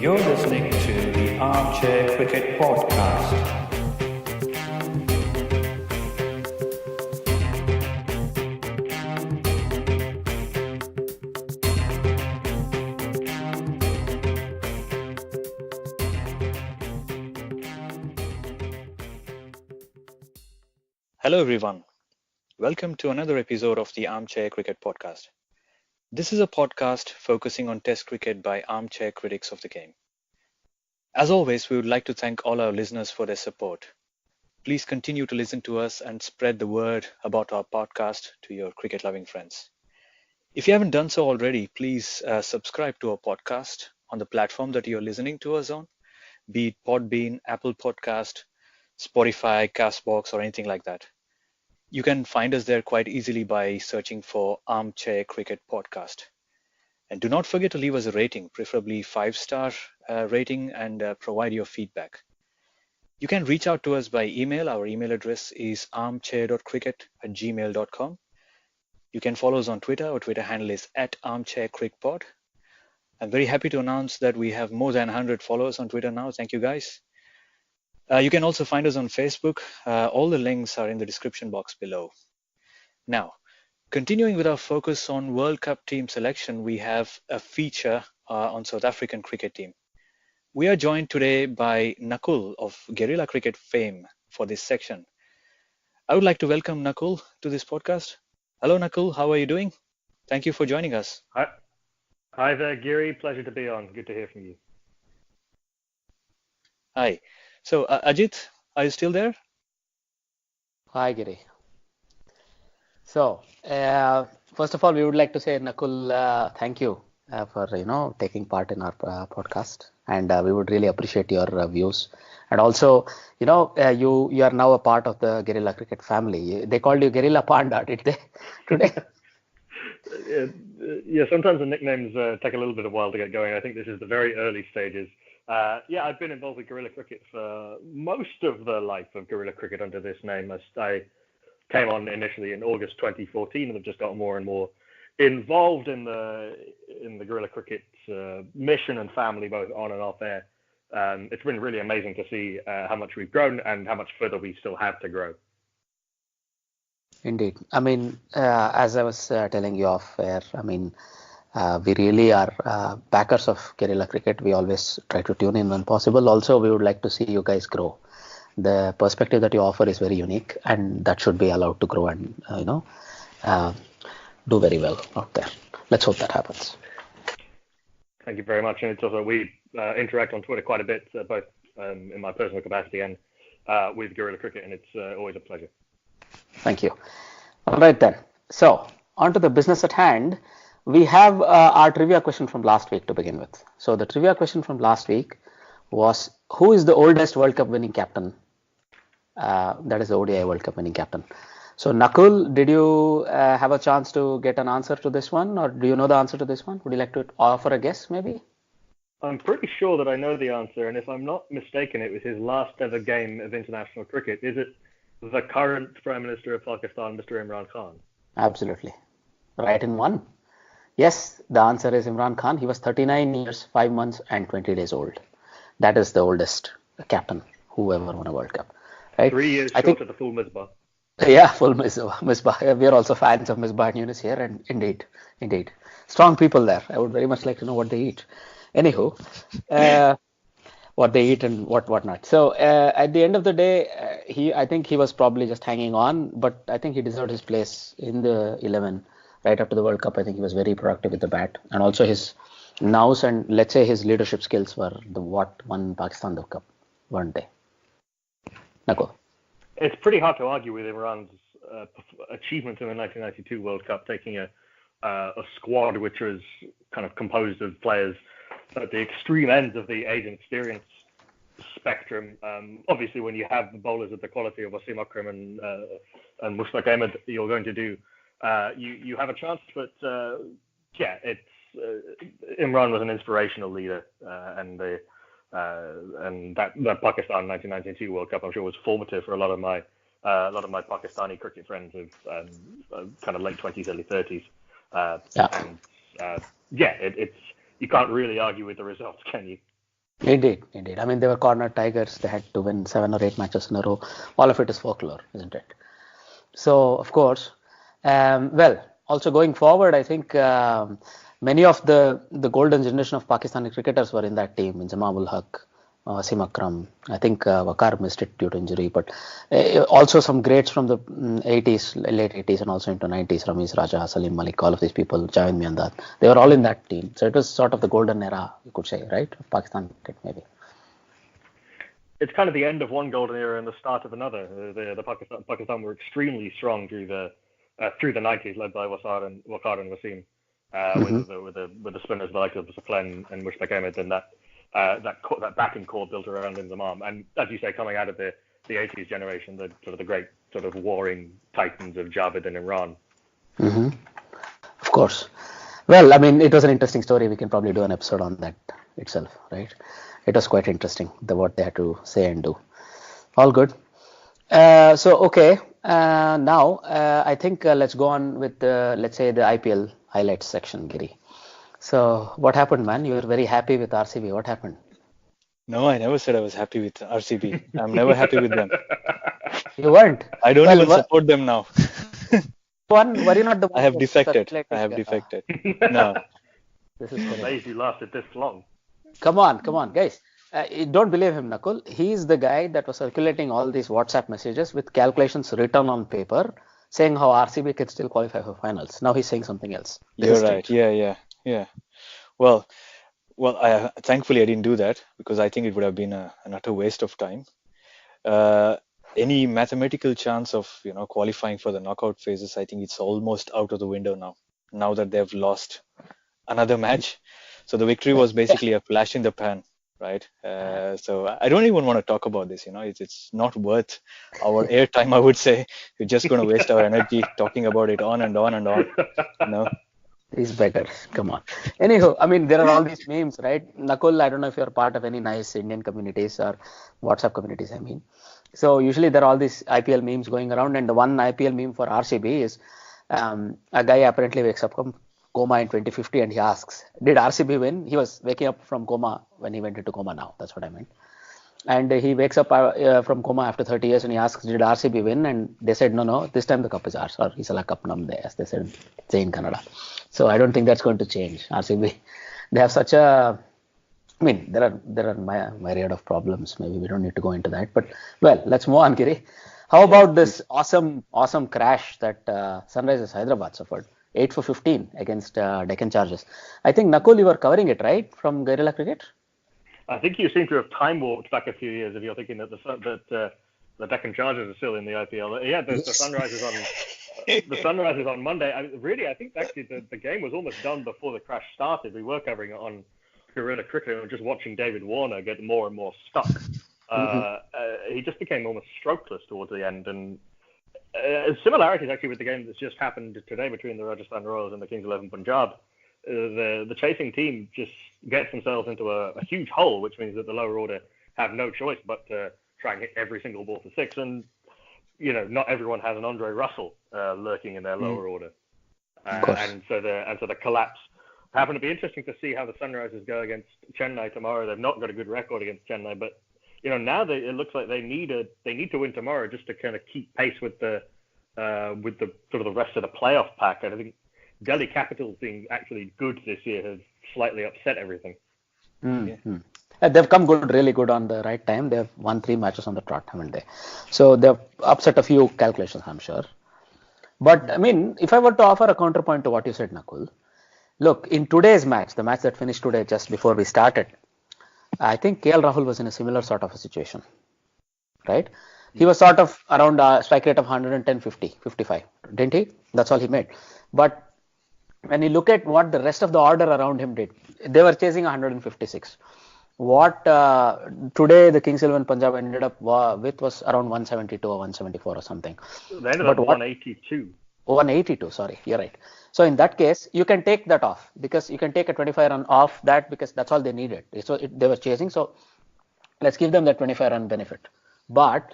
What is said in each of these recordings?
You're listening to the Armchair Cricket Podcast. Hello everyone. Welcome to another episode of the Armchair Cricket Podcast. This is a podcast focusing on Test cricket by armchair critics of the game. As always, we would like to thank all our listeners for their support. Please continue to listen to us and spread the word about our podcast to your cricket-loving friends. If you haven't done so already, please subscribe to our podcast on the platform that you're listening to us on, be it Podbean, Apple Podcast, Spotify, Castbox, or anything like that. You can find us there quite easily by searching for Armchair Cricket Podcast. And do not forget to leave us a rating, preferably 5-star rating, and provide your feedback. You can reach out to us by email. Our email address is armchair.cricket@gmail.com. You can follow us on Twitter. Our Twitter handle is @armchaircrickpod. I'm very happy to announce that we have more than 100 followers on Twitter now. Thank you, guys. You can also find us on Facebook. All the links are in the description box below. Now, continuing with our focus on World Cup team selection, we have a feature on South African cricket team. We are joined today by Nakul of Guerilla Cricket fame for this section. I would like to welcome Nakul to this podcast. Hello, Nakul. How are you doing? Thank you for joining us. Hi there, Giri. Pleasure to be on. Good to hear from you. Hi. So, Ajit, are you still there? Hi, Giri. So, first of all, we would like to say, Nakul, thank you for taking part in our podcast, and we would really appreciate your views. And also, you are now a part of the Guerilla Cricket family. They called you Guerilla Panda, did they? Today? Yeah, sometimes the nicknames take a little bit of while to get going. I think this is the very early stages. I've been involved with Guerilla Cricket for most of the life of Guerilla Cricket under this name. I came on initially in August 2014 and have just got more and more involved in the Guerilla Cricket mission and family, both on and off air. It's been really amazing to see how much we've grown and how much further we still have to grow. Indeed. I mean, as I was telling you off air, we really are backers of Guerilla Cricket. We always try to tune in when possible. Also, we would like to see you guys grow. The perspective that you offer is very unique, and that should be allowed to grow and do very well out there. Let's hope that happens. Thank you very much. And it's also we interact on Twitter quite a bit, both in my personal capacity and with Guerilla Cricket, and it's always a pleasure. Thank you. All right then. So on to the business at hand. We have our trivia question from last week to begin with. So the trivia question from last week was, who is the oldest World Cup winning captain? That is the ODI World Cup winning captain. So Nakul, did you have a chance to get an answer to this one, or do you know the answer to this one? Would you like to offer a guess maybe? I'm pretty sure that I know the answer, and if I'm not mistaken, it was his last ever game of international cricket. Is it the current Prime Minister of Pakistan, Mr. Imran Khan? Absolutely. Right in one. Yes, the answer is Imran Khan. He was 39 years, 5 months and 20 days old. That is the oldest captain who ever won a World Cup. Right? 3 years short of the full Misbah. Yeah, full Misbah. We are also fans of Misbah and Yunus here, and indeed. Strong people there. I would very much like to know what they eat. Anywho, what they eat and whatnot. So at the end of the day, I think he was probably just hanging on, but I think he deserved his place in the 11 right after the World Cup. I think he was very productive with the bat, and also his nows and let's say his leadership skills were what won Pakistan the cup, weren't they? Nakul. It's pretty hard to argue with Imran's achievements in the 1992 World Cup, taking a squad which was kind of composed of players at the extreme ends of the age and experience spectrum. Obviously, when you have the bowlers of the quality of Wasim Akram and Mushtaq Ahmed, you're going to do. You have a chance, but Imran was an inspirational leader, and that Pakistan 1992 World Cup, I'm sure, was formative for a lot of my Pakistani cricket friends of kind of late 20s, early 30s. It's you can't really argue with the results, can you? Indeed, indeed. I mean, they were corner tigers. They had to win 7 or 8 matches in a row. All of it is folklore, isn't it? So, of course, well, also going forward, I think many of the golden generation of Pakistani cricketers were in that team. Inzamam ul Haq, Wasim Akram. I think Waqar missed it due to injury, but also some greats from the 80s, late 80s, and also into 90s. Ramiz Raja, Salim Malik, all of these people, Javed Miandad, they were all in that team. So it was sort of the golden era, you could say, right, of Pakistan cricket, maybe. It's kind of the end of one golden era and the start of another. The Pakistan were extremely strong through the 90s, led by Waqar and Wasim, with the spinners like Suplen and Mushtaq Ahmed, and that batting core built around Inzamam. And as you say, coming out of the 80s generation, the great sort of warring titans of Javed and Imran. Of course. Well, I mean, it was an interesting story. We can probably do an episode on that itself, right? It was quite interesting, what they had to say and do. All good. Okay. Now, I think let's go on with, let's say, the IPL highlights section, Giri. So, what happened, man? You were very happy with RCB. What happened? No, I never said I was happy with RCB. I'm never happy with them. You weren't? I don't even support them now. Were you not the one? I have defected. No. This is amazing you lasted this long. Come on, guys. Don't believe him, Nakul. He's the guy that was circulating all these WhatsApp messages with calculations written on paper, saying how RCB can still qualify for finals. Now he's saying something else. You're right. Yeah. Well, thankfully I didn't do that, because I think it would have been an utter waste of time. Any mathematical chance of qualifying for the knockout phases, I think it's almost out of the window now. Now that they've lost another match, so the victory was basically a flash in the pan, right? So I don't even want to talk about this. It's not worth our airtime, I would say. We're just going to waste our energy talking about it on and on and on. These beggars, come on. Anyhow, I mean, there are all these memes, right? Nakul, I don't know if you're part of any nice Indian communities or WhatsApp communities, I mean. So usually there are all these IPL memes going around, and the one IPL meme for RCB is a guy apparently wakes up from coma in 2050 and he asks, did RCB win? He was waking up from coma when he went into coma now. That's what I meant. And he wakes up from coma after 30 years and he asks, did RCB win? And they said, no, this time the cup is ours. Or Isala Cup Namde, as they said in Kannada. So I don't think that's going to change. RCB, they have such a, I mean, there are myriad of problems. Maybe we don't need to go into that. But, well, let's move on, Giri. How about this awesome crash that Sunrisers Hyderabad suffered? 8 for 15 against Deccan Chargers. I think, Nakul, you were covering it, right? From Guerilla Cricket? I think you seem to have time warped back a few years if you're thinking that the Deccan Chargers are still in the IPL. Yeah, the Sunrisers on Monday. I think actually the game was almost done before the crash started. We were covering it on Guerilla Cricket and just watching David Warner get more and more stuck. He just became almost strokeless towards the end, and similarities actually with the game that's just happened today between the Rajasthan Royals and the Kings 11 Punjab. The chasing team just gets themselves into a huge hole, which means that the lower order have no choice but to try and hit every single ball for six. And not everyone has an Andre Russell lurking in their lower order, and so the collapse happened to be interesting to see how the Sunrisers go against Chennai tomorrow. They've not got a good record against Chennai, but now it looks like they need to win tomorrow just to kind of keep pace with the sort of the rest of the playoff pack. And I think Delhi Capitals being actually good this year has slightly upset everything. Mm-hmm. They've come really good on the right time. They've won 3 matches on the trot, haven't they? So they've upset a few calculations, I'm sure. But I mean, if I were to offer a counterpoint to what you said, Nakul, look, in today's match, the match that finished today just before we started, I think KL Rahul was in a similar sort of a situation, right? He was sort of around a strike rate of 110, 50, 55, didn't he? That's all he made. But when you look at what the rest of the order around him did, they were chasing 156. What today the Kings 11 Punjab ended up with was around 172 or 174 or something. They ended up 182. 182, sorry, you're right. So in that case, you can take that off, because you can take a 25 run off that, because that's all they needed. So they were chasing. So let's give them that 25 run benefit. But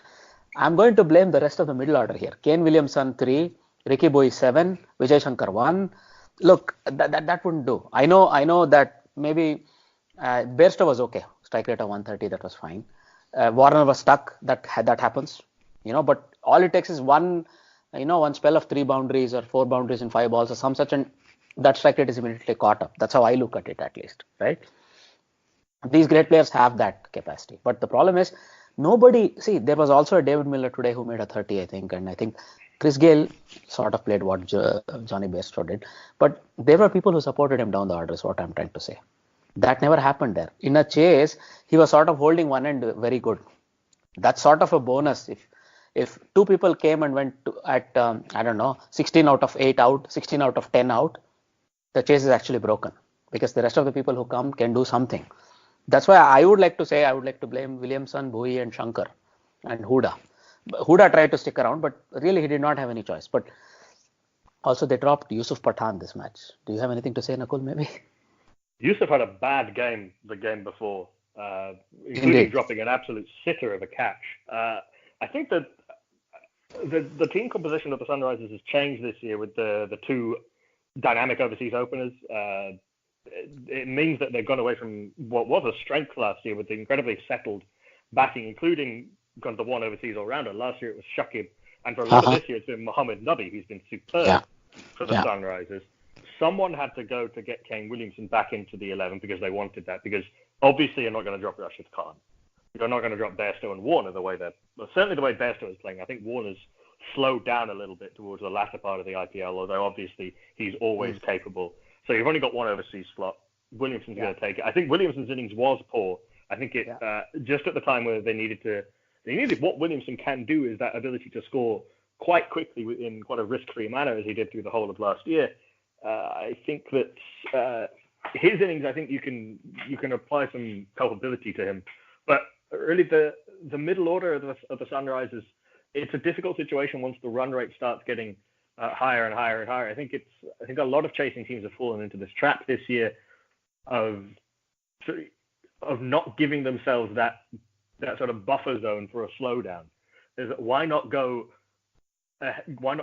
I'm going to blame the rest of the middle order here. Kane Williamson 3, Ricky Boy 7, Vijay Shankar 1. Look, that wouldn't do. I know that maybe Bairstow was okay. strike rate of 130, that was fine. Warner was stuck, that happens, but all it takes is one spell of 3 boundaries or 4 boundaries in 5 balls or some such, and that strike rate is immediately caught up. That's how I look at it, at least, right? These great players have that capacity, but the problem is there was also a David Miller today who made a 30, I think, and I think Chris Gayle sort of played what Johnny Bairstow did, but there were people who supported him down the order, is what I'm trying to say. That never happened there. In a chase, he was sort of holding one end very good. That's sort of a bonus. If 2 people came and went at 16 out of 8 out, 16 out of 10 out, the chase is actually broken because the rest of the people who come can do something. That's why I would like to blame Williamson, Bhui and Shankar and Huda. Huda tried to stick around, but really he did not have any choice. But also they dropped Yusuf Pathan this match. Do you have anything to say, Nakul, maybe? Yusuf had a bad game the game before, including Indeed. dropping an absolute sitter of a catch. I think that the team composition of the Sunrisers has changed this year with the 2 dynamic overseas openers. It means that they've gone away from what was a strength last year with the incredibly settled batting, including kind of the one overseas all-rounder. Last year it was Shakib, and for a lot of this year it's been Mohammed Nabi, who's been superb for the Sunrisers. Someone had to go to get Kane Williamson back into the 11 because they wanted that, because obviously you're not going to drop Rashid Khan. You're not going to drop Bairstow and Warner certainly the way Bairstow is playing. I think Warner's slowed down a little bit towards the latter part of the IPL, although obviously he's always capable. So you've only got one overseas slot. Williamson's going to take it. I think Williamson's innings was poor. I think it just at the time where they needed what Williamson can do is that ability to score quite quickly in quite a risk-free manner, as he did through the whole of last year. I think that his innings, I think you can apply some culpability to him, but really the middle order of the Sunrisers, it's a difficult situation once the run rate starts getting higher and higher and higher. I think a lot of chasing teams have fallen into this trap this year of not giving themselves that sort of buffer zone for a slowdown. Why not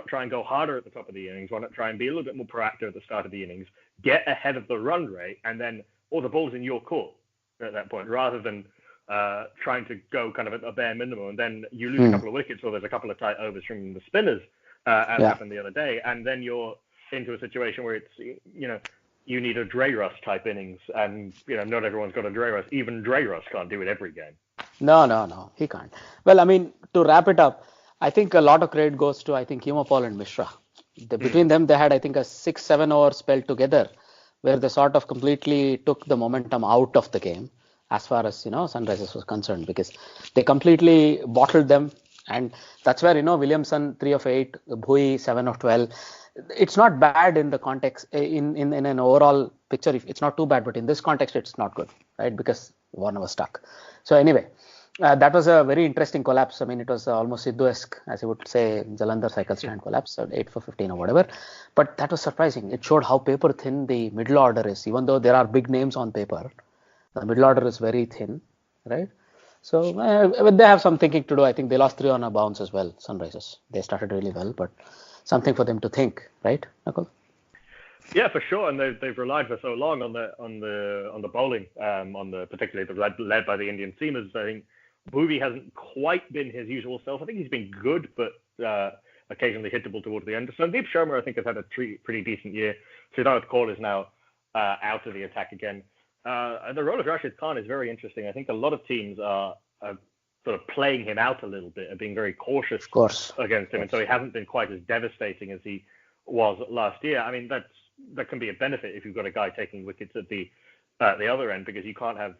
try and go harder at the top of the innings? Why not try and be a little bit more proactive at the start of the innings, get ahead of the run rate, and then all the ball's in your court at that point, rather than trying to go kind of at a bare minimum, and then you lose a couple of wickets or there's a couple of tight overs from the spinners, as happened the other day, and then you're into a situation where it's, you need a Dre Russ type innings, and not everyone's got a Dre Russ. Even Dre Russ can't do it every game. No, he can't. Well, I mean, to wrap it up, I think a lot of credit goes to, I think, Himapal and Mishra. Between them, they had, I think, a 6-7 hour spell together where they sort of completely took the momentum out of the game as far as, Sunrisers was concerned, because they completely bottled them. And that's where, Williamson 3 of 8, Bhui 7 of 12. It's not bad in the context, in an overall picture. It's not too bad, but in this context, it's not good, right? Because Warner was stuck. So anyway, that was a very interesting collapse. I mean, it was almost Sidhu-esque, as you would say, Jalandhar cycle stand collapse, so 8 for 15 or whatever. But that was surprising. It showed how paper thin the middle order is. Even though there are big names on paper, the middle order is very thin, right? So they have some thinking to do. I think they lost 3 on a bounce as well, Sunrisers. They started really well, but something for them to think, right, Nakul? Yeah, for sure, and they've relied for so long on the bowling, particularly led by the Indian seamers. I think Bhuvi hasn't quite been his usual self. I think he's been good, but occasionally hittable towards the end. Sandeep Sharma, I think, has had a pretty decent year. Siddharth Kaul is now out of the attack again. The role of Rashid Khan is very interesting. I think a lot of teams are sort of playing him out a little bit and being very cautious against him, and so he hasn't been quite as devastating as he was last year. I mean, that can be a benefit if you've got a guy taking wickets at the other end, because you can't have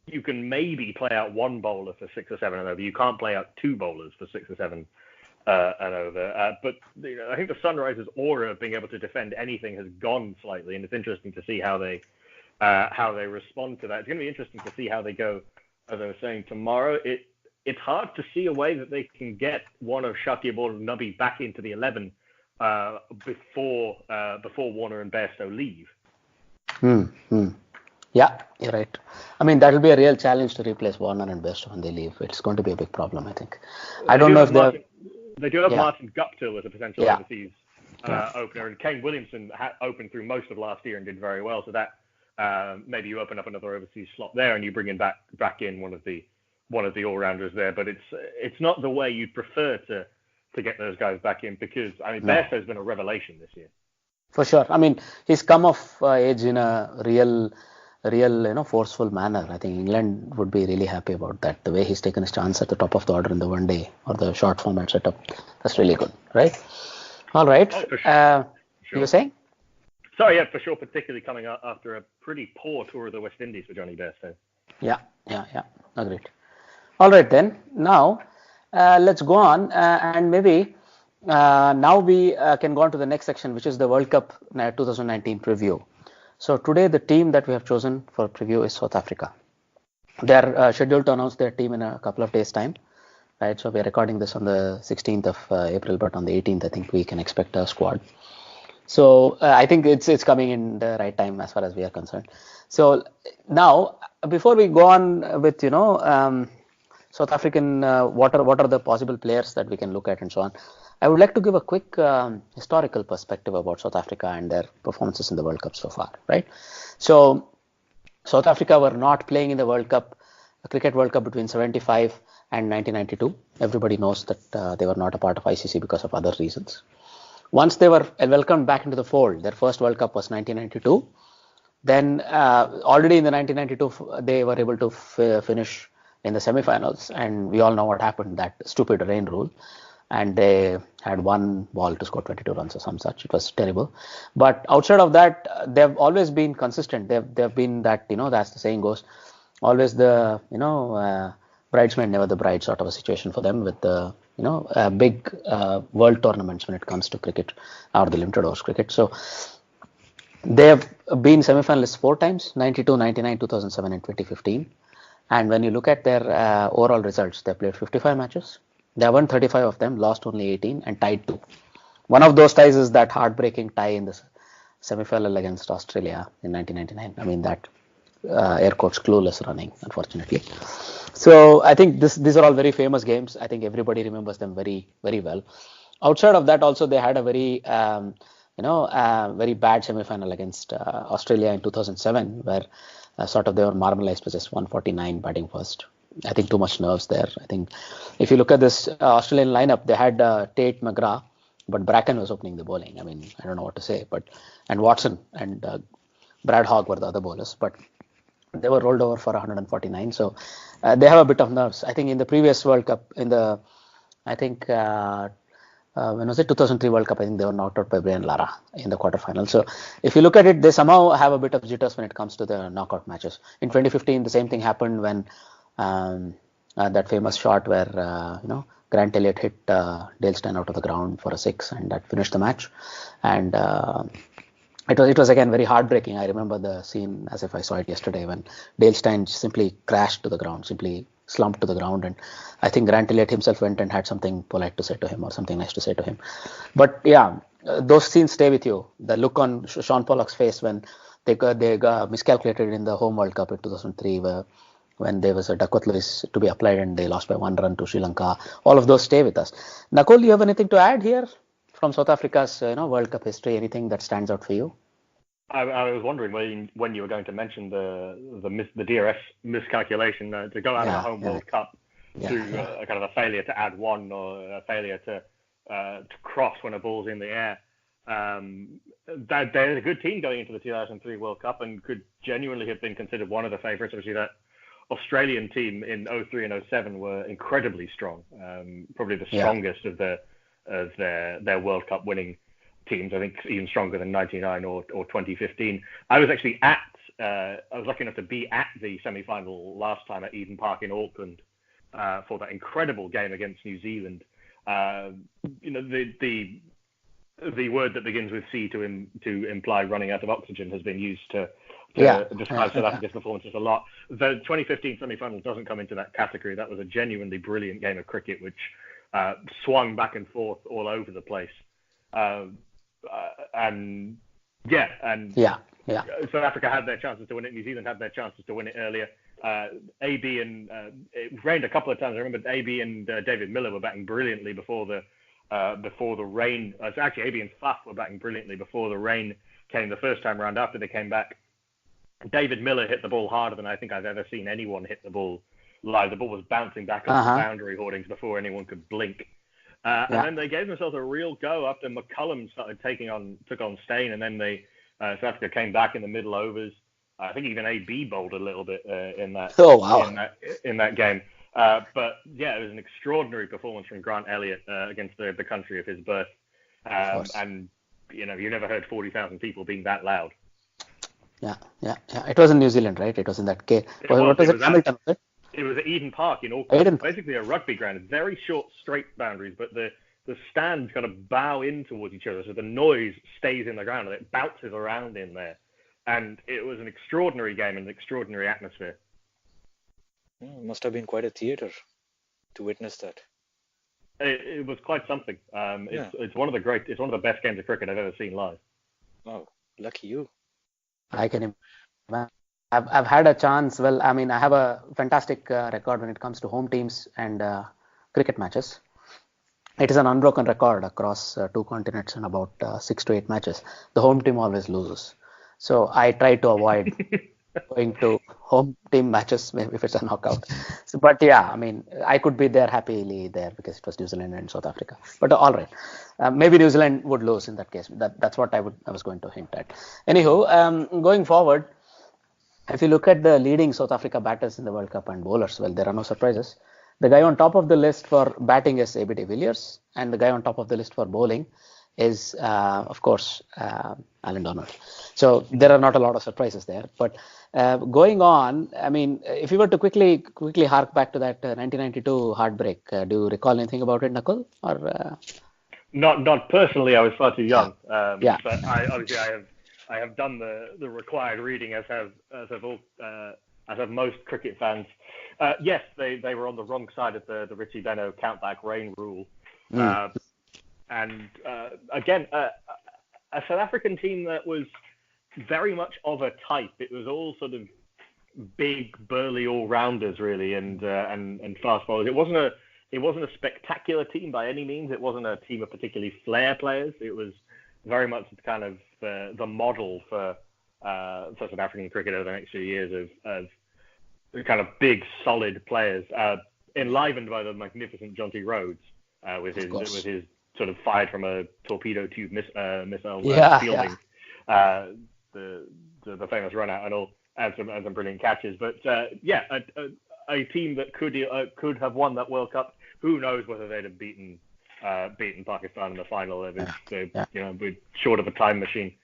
you can maybe play out one bowler for 6 or 7 and over. You can't play out 2 bowlers for 6 or 7 and over. But I think the Sunrisers' aura of being able to defend anything has gone slightly, and it's interesting to see how they respond to that. It's going to be interesting to see how they go. As I was saying, tomorrow, it's hard to see a way that they can get one of Shakib or Nabi back into the 11 before Warner and Bairstow leave. Yeah, you're right. I mean, that will be a real challenge to replace Warner and Bairstow when they leave. It's going to be a big problem, I think. I don't know if they do have Martin Guptill as a potential overseas opener, and Kane Williamson opened through most of last year and did very well. So that maybe you open up another overseas slot there, and you bring in back in one of the all-rounders there. But it's not the way you'd prefer to get those guys back in, because I mean, Bairstow's been a revelation this year. For sure. I mean, he's come of age in a real, forceful manner. I think England would be really happy about that. The way he's taken his chance at the top of the order in the one day or the short format setup, that's really good, right? All right. Oh, for sure. You were saying? Sorry, yeah, for sure. Particularly coming out after a pretty poor tour of the West Indies for Johnny Bairstow. Yeah. Agreed. All right then. Now, let's go on and maybe. Now we can go on to the next section, which is the World Cup 2019 preview. So today the team that we have chosen for preview is South Africa. They are scheduled to announce their team in a couple of days' time, right? So we are recording this on the 16th of April, but on the 18th, I think we can expect a squad. So I think it's coming in the right time as far as we are concerned. So now, before we go on with South African, what are the possible players that we can look at and so on, I would like to give a quick historical perspective about South Africa and their performances in the World Cup so far, right? So South Africa were not playing in the World Cup, the Cricket World Cup between 75 and 1992. Everybody knows that they were not a part of ICC because of other reasons. Once they were welcomed back into the fold, their first World Cup was 1992. Then already in the 1992, they were able to finish in the semi-finals, and we all know what happened, that stupid rain rule. And they had one ball to score 22 runs or some such. It was terrible. But outside of that, they've always been consistent. They've been that, that's the saying goes, always the, bridesmaid, never the bride sort of a situation for them with the, big world tournaments when it comes to cricket or the limited overs cricket. So they have been semi-finalists 4 times, 92, 99, 2007 and 2015. And when you look at their overall results, they played 55 matches. They won 35 of them, lost only 18 and tied 2. One of those ties is that heartbreaking tie in the semi-final against Australia in 1999. I mean, that air quotes clueless running, unfortunately. So I think these are all very famous games. I think everybody remembers them very, very well. Outside of that, also they had a very, very bad semi-final against Australia in 2007, where sort of they were marginalized with just 149 batting first. I think too much nerves there. I think if you look at this Australian lineup, they had Tate, McGrath, but Bracken was opening the bowling. I mean, I don't know what to say, and Watson and Brad Hogg were the other bowlers, but they were rolled over for 149. So they have a bit of nerves. I think in the previous World Cup, when was it 2003 World Cup, I think they were knocked out by Brian Lara in the quarterfinal. So if you look at it, they somehow have a bit of jitters when it comes to the knockout matches. In 2015, the same thing happened when that famous shot where Grant Elliott hit Dale Steyn out of the ground for a 6, and that finished the match. And it was again very heartbreaking. I remember the scene as if I saw it yesterday, when Dale Steyn simply crashed to the ground, simply slumped to the ground, and I think Grant Elliott himself went and had something polite to say to him or something nice to say to him. But yeah, those scenes stay with you. The look on Sean Pollock's face when they got miscalculated in the home World Cup in 2003, when there was a Duckworth Lewis to be applied and they lost by 1 run to Sri Lanka. All of those stay with us. Nakul, you have anything to add here from South Africa's World Cup history? Anything that stands out for you? I was wondering when you were going to mention the DRS miscalculation to go out of the home World Cup to kind of a failure to add 1 or a failure to cross when a ball's in the air. They're a good team going into the 2003 World Cup and could genuinely have been considered one of the favourites. Obviously, that Australian team in 03 and 07 were incredibly strong, probably the strongest of their World Cup winning teams. I think even stronger than 99 or 2015. I was actually I was lucky enough to be at the semi-final last time at Eden Park in Auckland for that incredible game against New Zealand. The word that begins with C to imply running out of oxygen has been used to describe South Africa's performances a lot. The 2015 semi-final doesn't come into that category. That was a genuinely brilliant game of cricket, which swung back and forth all over the place. South Africa had their chances to win it. New Zealand had their chances to win it earlier. AB and it rained a couple of times. I remember AB and David Miller were batting brilliantly before the rain. Actually, AB and Faf were batting brilliantly before the rain came the first time around. After they came back, David Miller hit the ball harder than I think I've ever seen anyone hit the ball live. The ball was bouncing back off the boundary hoardings before anyone could blink. And then they gave themselves a real go after McCullum took on Stain, and then South Africa came back in the middle overs. I think even AB bowled a little bit in that. Oh wow! In that game. But yeah, it was an extraordinary performance from Grant Elliott against the country of his birth. And you never heard 40,000 people being that loud. Yeah. It was in New Zealand, right? It was in that cave. What was it? Hamilton, was it? It was at Eden Park in Auckland. Basically a rugby ground. Very short, straight boundaries, but the stands kind of bow in towards each other, so the noise stays in the ground and it bounces around in there. And it was an extraordinary game and an extraordinary atmosphere. It must have been quite a theatre to witness that. It was quite something. It's one of the best games of cricket I've ever seen live. Oh, lucky you. I can imagine. I've had a chance. Well, I mean, I have a fantastic record when it comes to home teams and cricket matches. It is an unbroken record across 2 continents in about 6 to 8 matches. The home team always loses. So I try to avoid going to home team matches if it's a knockout. But yeah, I mean, I could be there happily there because it was New Zealand and South Africa. But all right, maybe New Zealand would lose in that case. That's what I was going to hint at. Anywho, going forward, if you look at the leading South Africa batters in the World Cup and bowlers, well, there are no surprises. The guy on top of the list for batting is AB de Villiers, and the guy on top of the list for bowling is, of course, Alan Donald. So there are not a lot of surprises there. But going on, I mean, if you were to quickly hark back to that 1992 heartbreak, do you recall anything about it, Nakul? Or not personally. I was far too young. Yeah. But I have done the required reading, as have most cricket fans. Yes, they were on the wrong side of the Richie Benaud countback rain rule. And again, a South African team that was very much of a type. It was all sort of big, burly all-rounders, really, and fast bowlers. It wasn't a spectacular team by any means. It wasn't a team of particularly flair players. It was very much kind of the model for South African cricket over the next few years of kind of big, solid players, enlivened by the magnificent Jonty Rhodes with his sort of fired from a torpedo tube missile fielding, the famous run out and all, and some brilliant catches. But a team that could have won that World Cup. Who knows whether they'd have beaten Pakistan in the final? We're short of a time machine.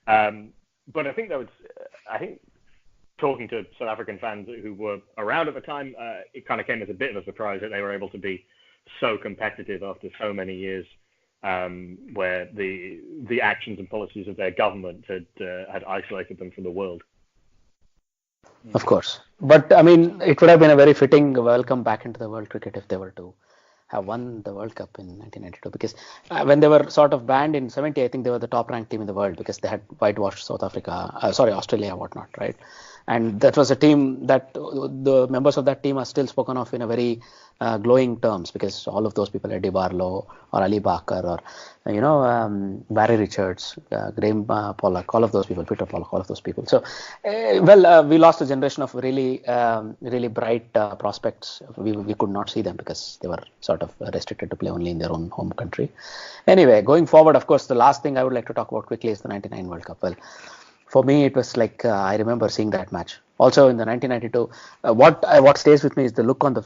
But I think talking to South African fans who were around at the time, it kind of came as a bit of a surprise that they were able to be so competitive after so many years, where the actions and policies of their government had isolated them from the world. Of course. But I mean, it would have been a very fitting welcome back into the world cricket if they were to have won the World Cup in 1992, because when they were sort of banned in 70, I think they were the top ranked team in the world because they had whitewashed Australia, whatnot, right? And that was a team that the members of that team are still spoken of in a very glowing terms, because all of those people, Eddie Barlow or Ali Barker or Barry Richards, Graham Pollock, all of those people, Peter Pollock, all of those people. So, we lost a generation of really, really bright prospects. We could not see them because they were sort of restricted to play only in their own home country. Anyway, going forward, of course, the last thing I would like to talk about quickly is the 99 World Cup. Well, for me, it was like I remember seeing that match. Also in the 1992, what stays with me is the look on the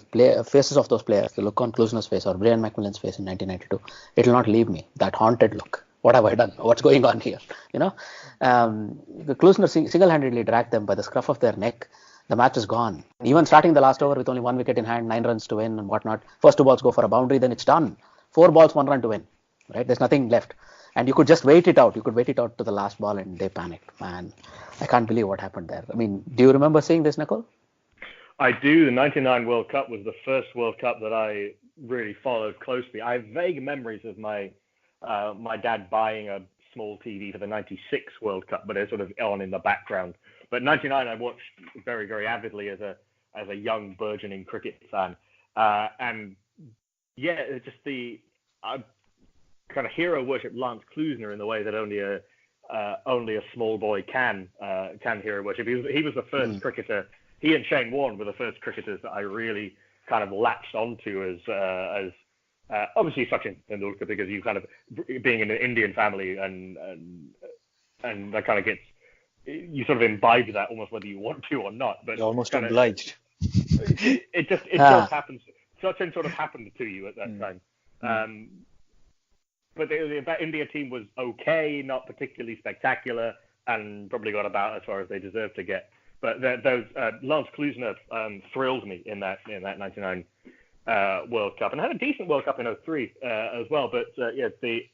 faces of those players, the look on Klusner's face or Brian McMillan's face in 1992. It will not leave me. That haunted look. What have I done? What's going on here? The Klusner single-handedly dragged them by the scruff of their neck. The match is gone. Even starting the last over with only 1 wicket in hand, 9 runs to win and whatnot. First 2 balls go for a boundary, then it's done. 4 balls, 1 run to win. Right? There's nothing left. And you could just wait it out. You could wait it out to the last ball and they panicked. Man, I can't believe what happened there. I mean, do you remember seeing this, Nakul? I do. The 99 World Cup was the first World Cup that I really followed closely. I have vague memories of my dad buying a small TV for the 96 World Cup, but it's sort of on in the background. But 99 I watched very, very avidly as a young burgeoning cricket fan. And yeah, just the kind of hero worship Lance Klusner in the way that only a only a small boy can hero worship. He was the first cricketer. He and Shane Warne were the first cricketers that I really kind of latched onto as obviously Sachin Tendulkar, because you kind of being in an Indian family and that kind of gets, you sort of imbibe that almost whether you want to or not. But You're almost obliged. It just happens. Sachin sort of happened to you at that time. But the India team was okay, not particularly spectacular, and probably got about as far as they deserved to get. But those Lance Klusener thrilled me in that 99 World Cup, and had a decent World Cup in 03 as well. But the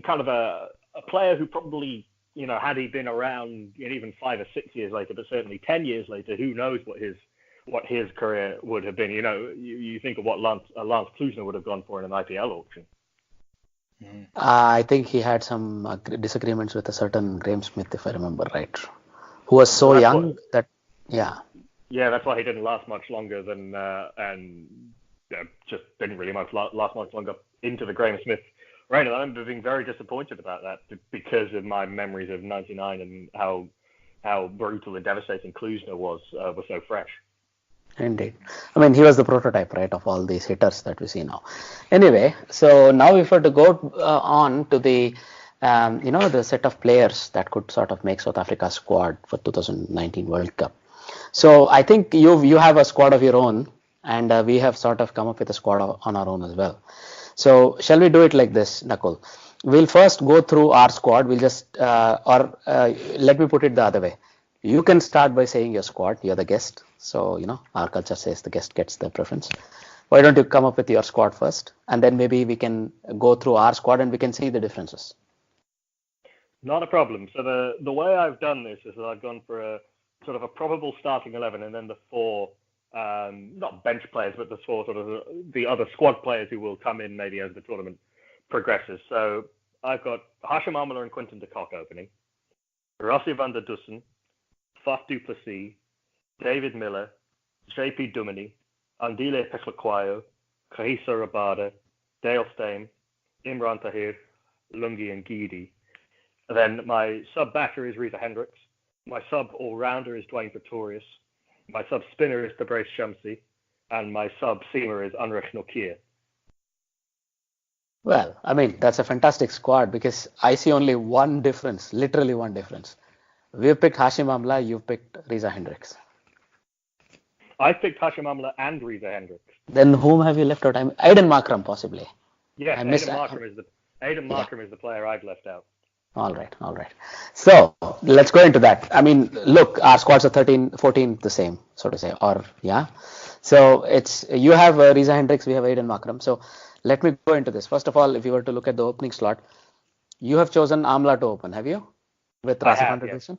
kind of a player who probably, had he been around even 5 or 6 years later, but certainly 10 years later, who knows what his career would have been. You think of what Lance Klusener would have gone for in an IPL auction. I think he had some disagreements with a certain Graeme Smith, if I remember right, who was so young that, yeah, that's why he didn't last much longer than, just didn't really last much longer into the Graeme Smith reign. And I remember being very disappointed about that because of my memories of '99 and how brutal and devastating Klusener was so fresh. Indeed. I mean, he was the prototype, right, of all these hitters that we see now. Anyway, so now if we were to go on to the, the set of players that could sort of make South Africa's squad for 2019 World Cup. So I think you have a squad of your own, and we have sort of come up with a squad on our own as well. So shall we do it like this, Nakul? We'll first go through our squad. We'll just, let me put it the other way. You can start by saying your squad. You're the guest. So, our culture says the guest gets the preference. Why don't you come up with your squad first? And then maybe we can go through our squad and we can see the differences. Not a problem. So the way I've done this is that I've gone for a sort of a probable starting 11 and then the 4, not bench players, but the 4 sort of the other squad players who will come in maybe as the tournament progresses. So I've got Hashim Amla and Quinton de Kock opening, Rossi van der Dussen, Faf du Plessis, David Miller, JP Duminy, Andile Peklakwayo, Kahisa Rabada, Dale Steyn, Imran Tahir, Lungi and Gidi. Then my sub-batter is Reza Hendricks. My sub-all-rounder is Dwayne Pretorius. My sub-spinner is Tabrace Shamsi. And my sub-seamer is Anrich Nokia. Well, I mean, that's a fantastic squad because I see only one difference, literally one difference. We've picked Hashim Amla, you've picked Reza Hendricks. I picked Hashim Amla and Reza Hendricks. Then whom have you left out? Aidan Markram, possibly. Yes, Aidan Markram is the player I've left out. All right. So let's go into that. I mean, look, our squads are 13, 14, the same, so to say, or yeah. So it's you have Reza Hendricks, we have Aidan Markram. So let me go into this. First of all, if you were to look at the opening slot, you have chosen Amla to open, have you? With Rasif contribution?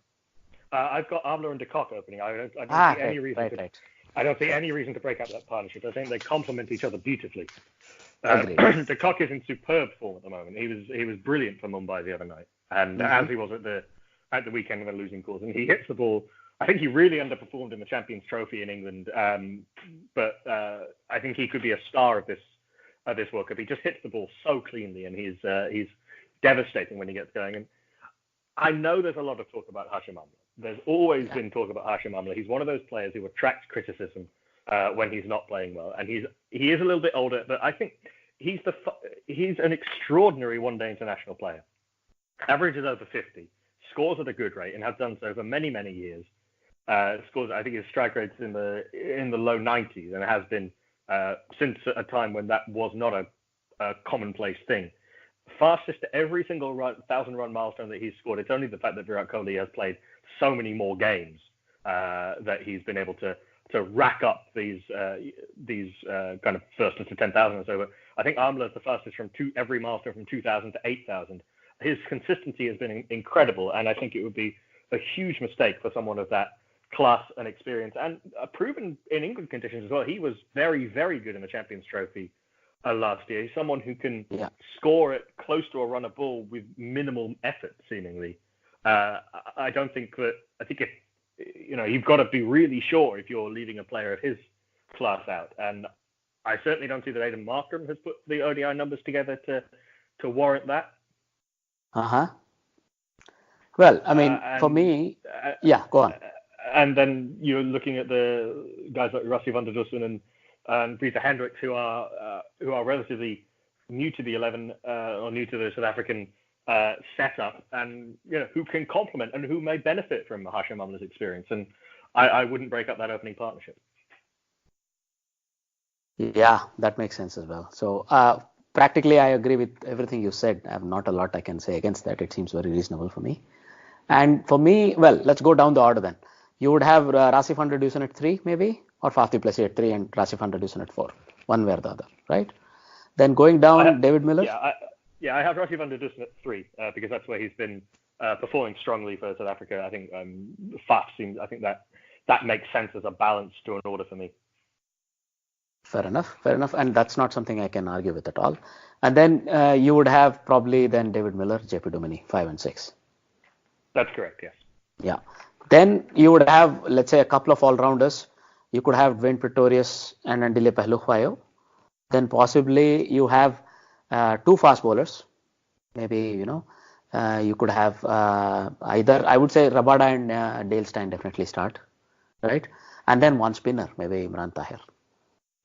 I've got Amla and de Kock opening. I don't see any reason. I don't see any reason to break up that partnership. I think they complement each other beautifully. De Kock is in superb form at the moment. He was brilliant for Mumbai the other night, and as he was at the weekend of a losing cause. And he hits the ball. I think he really underperformed in the Champions Trophy in England, but I think he could be a star of this World Cup. He just hits the ball so cleanly, and he's devastating when he gets going. And I know there's a lot of talk about Hashim Amla. There's always been talk about Hashim Amla. He's one of those players who attracts criticism when he's not playing well, and he is a little bit older, but I think he's an extraordinary one-day international player. Averages over 50, scores at a good rate, and has done so for many, many years. Scores, I think his strike rate's in the low 90s, and it has been since a time when that was not a commonplace thing. Fastest to every single 1,000-run milestone that he's scored. It's only the fact that Virat Kohli has played so many more games that he's been able to rack up these kind of first to 10,000 or so. But I think Amla is the fastest from every milestone from 2,000 to 8,000. His consistency has been incredible, and I think it would be a huge mistake for someone of that class and experience, and proven in England conditions as well. He was very, very good in the Champions Trophy last year. He's someone who can score it close to a run of ball with minimal effort, seemingly. I don't think that. I think if you've got to be really sure if you're leaving a player of his class out, and I certainly don't see that Aidan Markram has put the ODI numbers together to warrant that. Well, I mean, for and me, yeah, go on. and then you're looking at the guys like Rassi van der Dussen and Peter Hendricks, who are relatively new to the 11 or new to the South African setup, and who can complement and who may benefit from Hashim Amla's experience. And I wouldn't break up that opening partnership. Yeah, that makes sense as well. So practically, I agree with everything you said. I have not a lot I can say against that. It seems very reasonable for me. And for me, well, let's go down the order then. You would have Rassi van der Dussen at 3, maybe, or Faf du Plessis at 3 and Rassi van der Dussen at 4, one way or the other, right? Then going down, David Miller. I have Rassi van der Dussen at 3 because that's where he's been performing strongly for South Africa. I think Faf seems. I think that makes sense as a balance to an order for me. Fair enough. And that's not something I can argue with at all. And then you would have probably then David Miller, JP Duminy, 5 and 6. That's correct, yes. Yeah. Then you would have, let's say, a couple of all-rounders. You could have Dwayne Pretorius and Andile Pehluwayo. Then possibly you have 2 fast bowlers. Maybe, you could have either, I would say Rabada and Dale Steyn definitely start, right? And then 1 spinner, maybe Imran Tahir.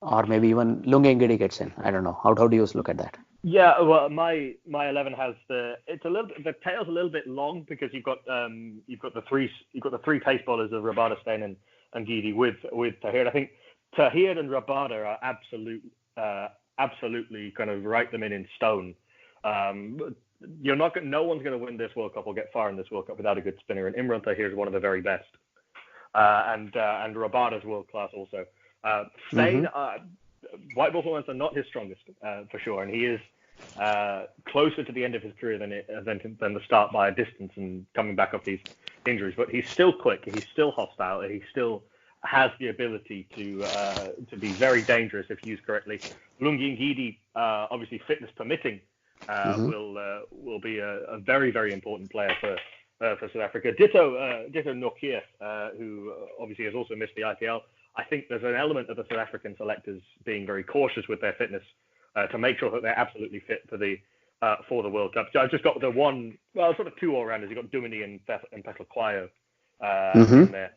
Or maybe even Lungi Ngidi gets in. I don't know. How do you look at that? Yeah, well, my 11 has the tail's a little bit long because you've got the three pace bowlers of Rabada, Steyn, and Ngidi with Tahir. I think Tahir and Rabada are absolutely kind of write them in stone. No one's going to win this World Cup or get far in this World Cup without a good spinner, and Imran Tahir is one of the very best. And Rabada's world class also. Steyn, white ball performance are not his strongest for sure, and he is closer to the end of his career than the start by a distance and coming back off these injuries. But he's still quick, he's still hostile, he still has the ability to be very dangerous if used correctly. Lungi Ngidi, obviously fitness permitting, will be a very, very important player for South Africa. Ditto Nokia, who obviously has also missed the IPL. I think there's an element of the South African selectors being very cautious with their fitness to make sure that they're absolutely fit for the World Cup. So I've just got sort of 2 all-rounders. You've got Duminy and Pehluwayo in there.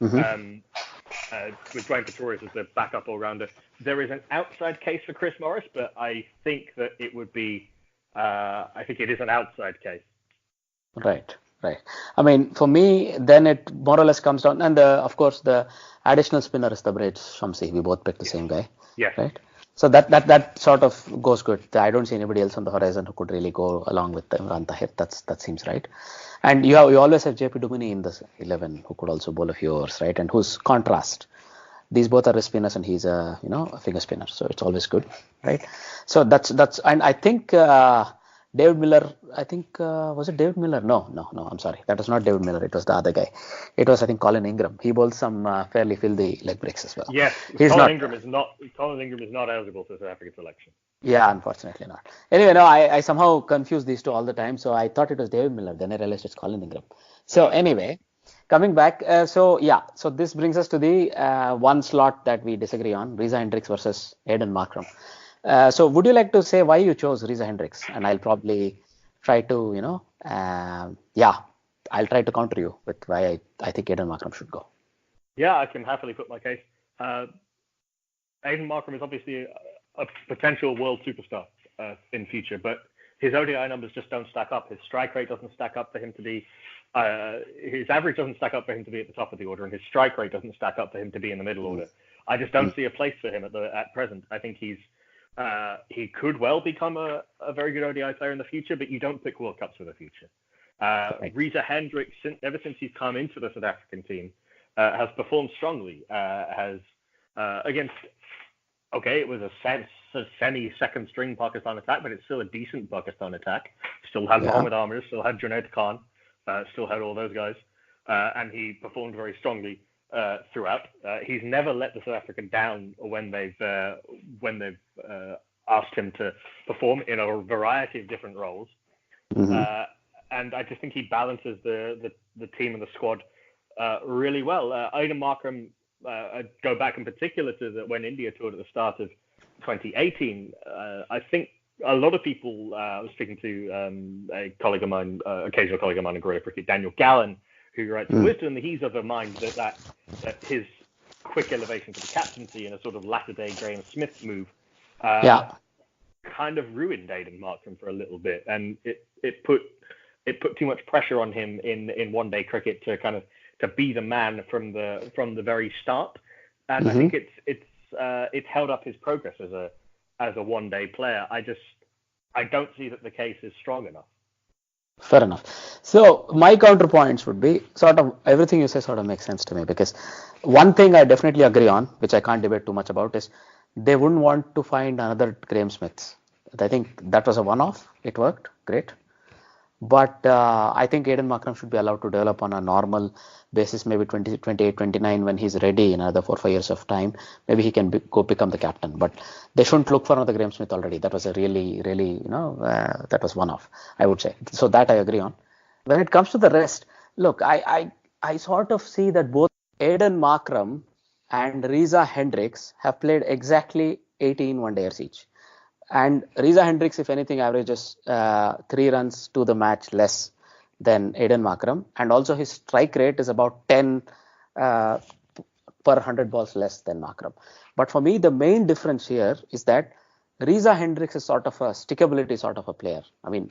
With Dwayne Pretorius as the backup all-rounder. There is an outside case for Chris Morris, but I think that it would be, I think it is an outside case. Right. I mean, for me, then it more or less comes down, and of course the additional spinner is the Braid Shamsi. We both picked the same guy. Yeah. Right. So that sort of goes good. I don't see anybody else on the horizon who could really go along with Imran Tahir. That seems right. And you always have JP Duminy in the 11 who could also bowl a few overs, right? And who's contrast. These both are wrist spinners, and he's a finger spinner. So it's always good, right? So that's and I think. David Miller, I think, was it David Miller? No, I'm sorry. That was not David Miller. It was the other guy. It was, I think, Colin Ingram. He bowls some fairly filthy leg breaks as well. Yes, Colin Ingram is not eligible for the South African selection. Yeah, unfortunately not. Anyway, no, I somehow confuse these two all the time. So I thought it was David Miller. Then I realized it's Colin Ingram. So anyway, coming back. So this brings us to the one slot that we disagree on, Reza Hendricks versus Aiden Markram. So would you like to say why you chose Reza Hendricks? And I'll probably try to, I'll try to counter you with why I think Aiden Markram should go. Yeah, I can happily put my case. Aiden Markram is obviously a potential world superstar in future, but his ODI numbers just don't stack up. His strike rate doesn't stack up for him to be, his average doesn't stack up for him to be at the top of the order, and his strike rate doesn't stack up for him to be in the middle order. I just don't see a place for him at present. I think he could well become a very good ODI player in the future, but you don't pick World Cups for the future. Reza Hendricks, ever since he's come into the South African team, has performed strongly. Against, it was a semi-second string Pakistan attack, but it's still a decent Pakistan attack. Still had Mohammad Amir, still had Junaid Khan, still had all those guys, and he performed very strongly throughout. He's never let the South African down when they've asked him to perform in a variety of different roles. And I just think he balances the team and the squad really well. Aiden Markram, I'd go back in particular to when India toured at the start of 2018. I think a lot of people, I was speaking to a colleague of mine, occasional colleague of mine in Guerilla Cricket, Daniel Gallen, who writes in Wisdom, that he's of the mind that his quick elevation to the captaincy in a sort of latter-day Graham Smith move kind of ruined Aidan Markram for a little bit, and it put too much pressure on him in one-day cricket to kind of to be the man from the very start, and I think it's held up his progress as a one-day player. I don't see that the case is strong enough. Fair enough. So my counterpoints would be sort of everything you say sort of makes sense to me, because one thing I definitely agree on, which I can't debate too much about, is they wouldn't want to find another Graham Smith. I think that was a one-off. It worked great. But I think Aidan Markram should be allowed to develop on a normal basis, maybe 28, 29, when he's ready in another 4 or 5 years of time. Maybe he can go become the captain. But they shouldn't look for another Graham Smith already. That was a really, that was one-off, I would say. So that I agree on. When it comes to the rest, look, I sort of see that both Aidan Markram and Reza Hendricks have played exactly 18 one-dayers each. And Reza Hendricks, if anything, averages 3 runs to the match less than Aidan Markram. And also his strike rate is about 10 per 100 balls less than Markram. But for me, the main difference here is that Reza Hendricks is sort of a stickability sort of a player. I mean,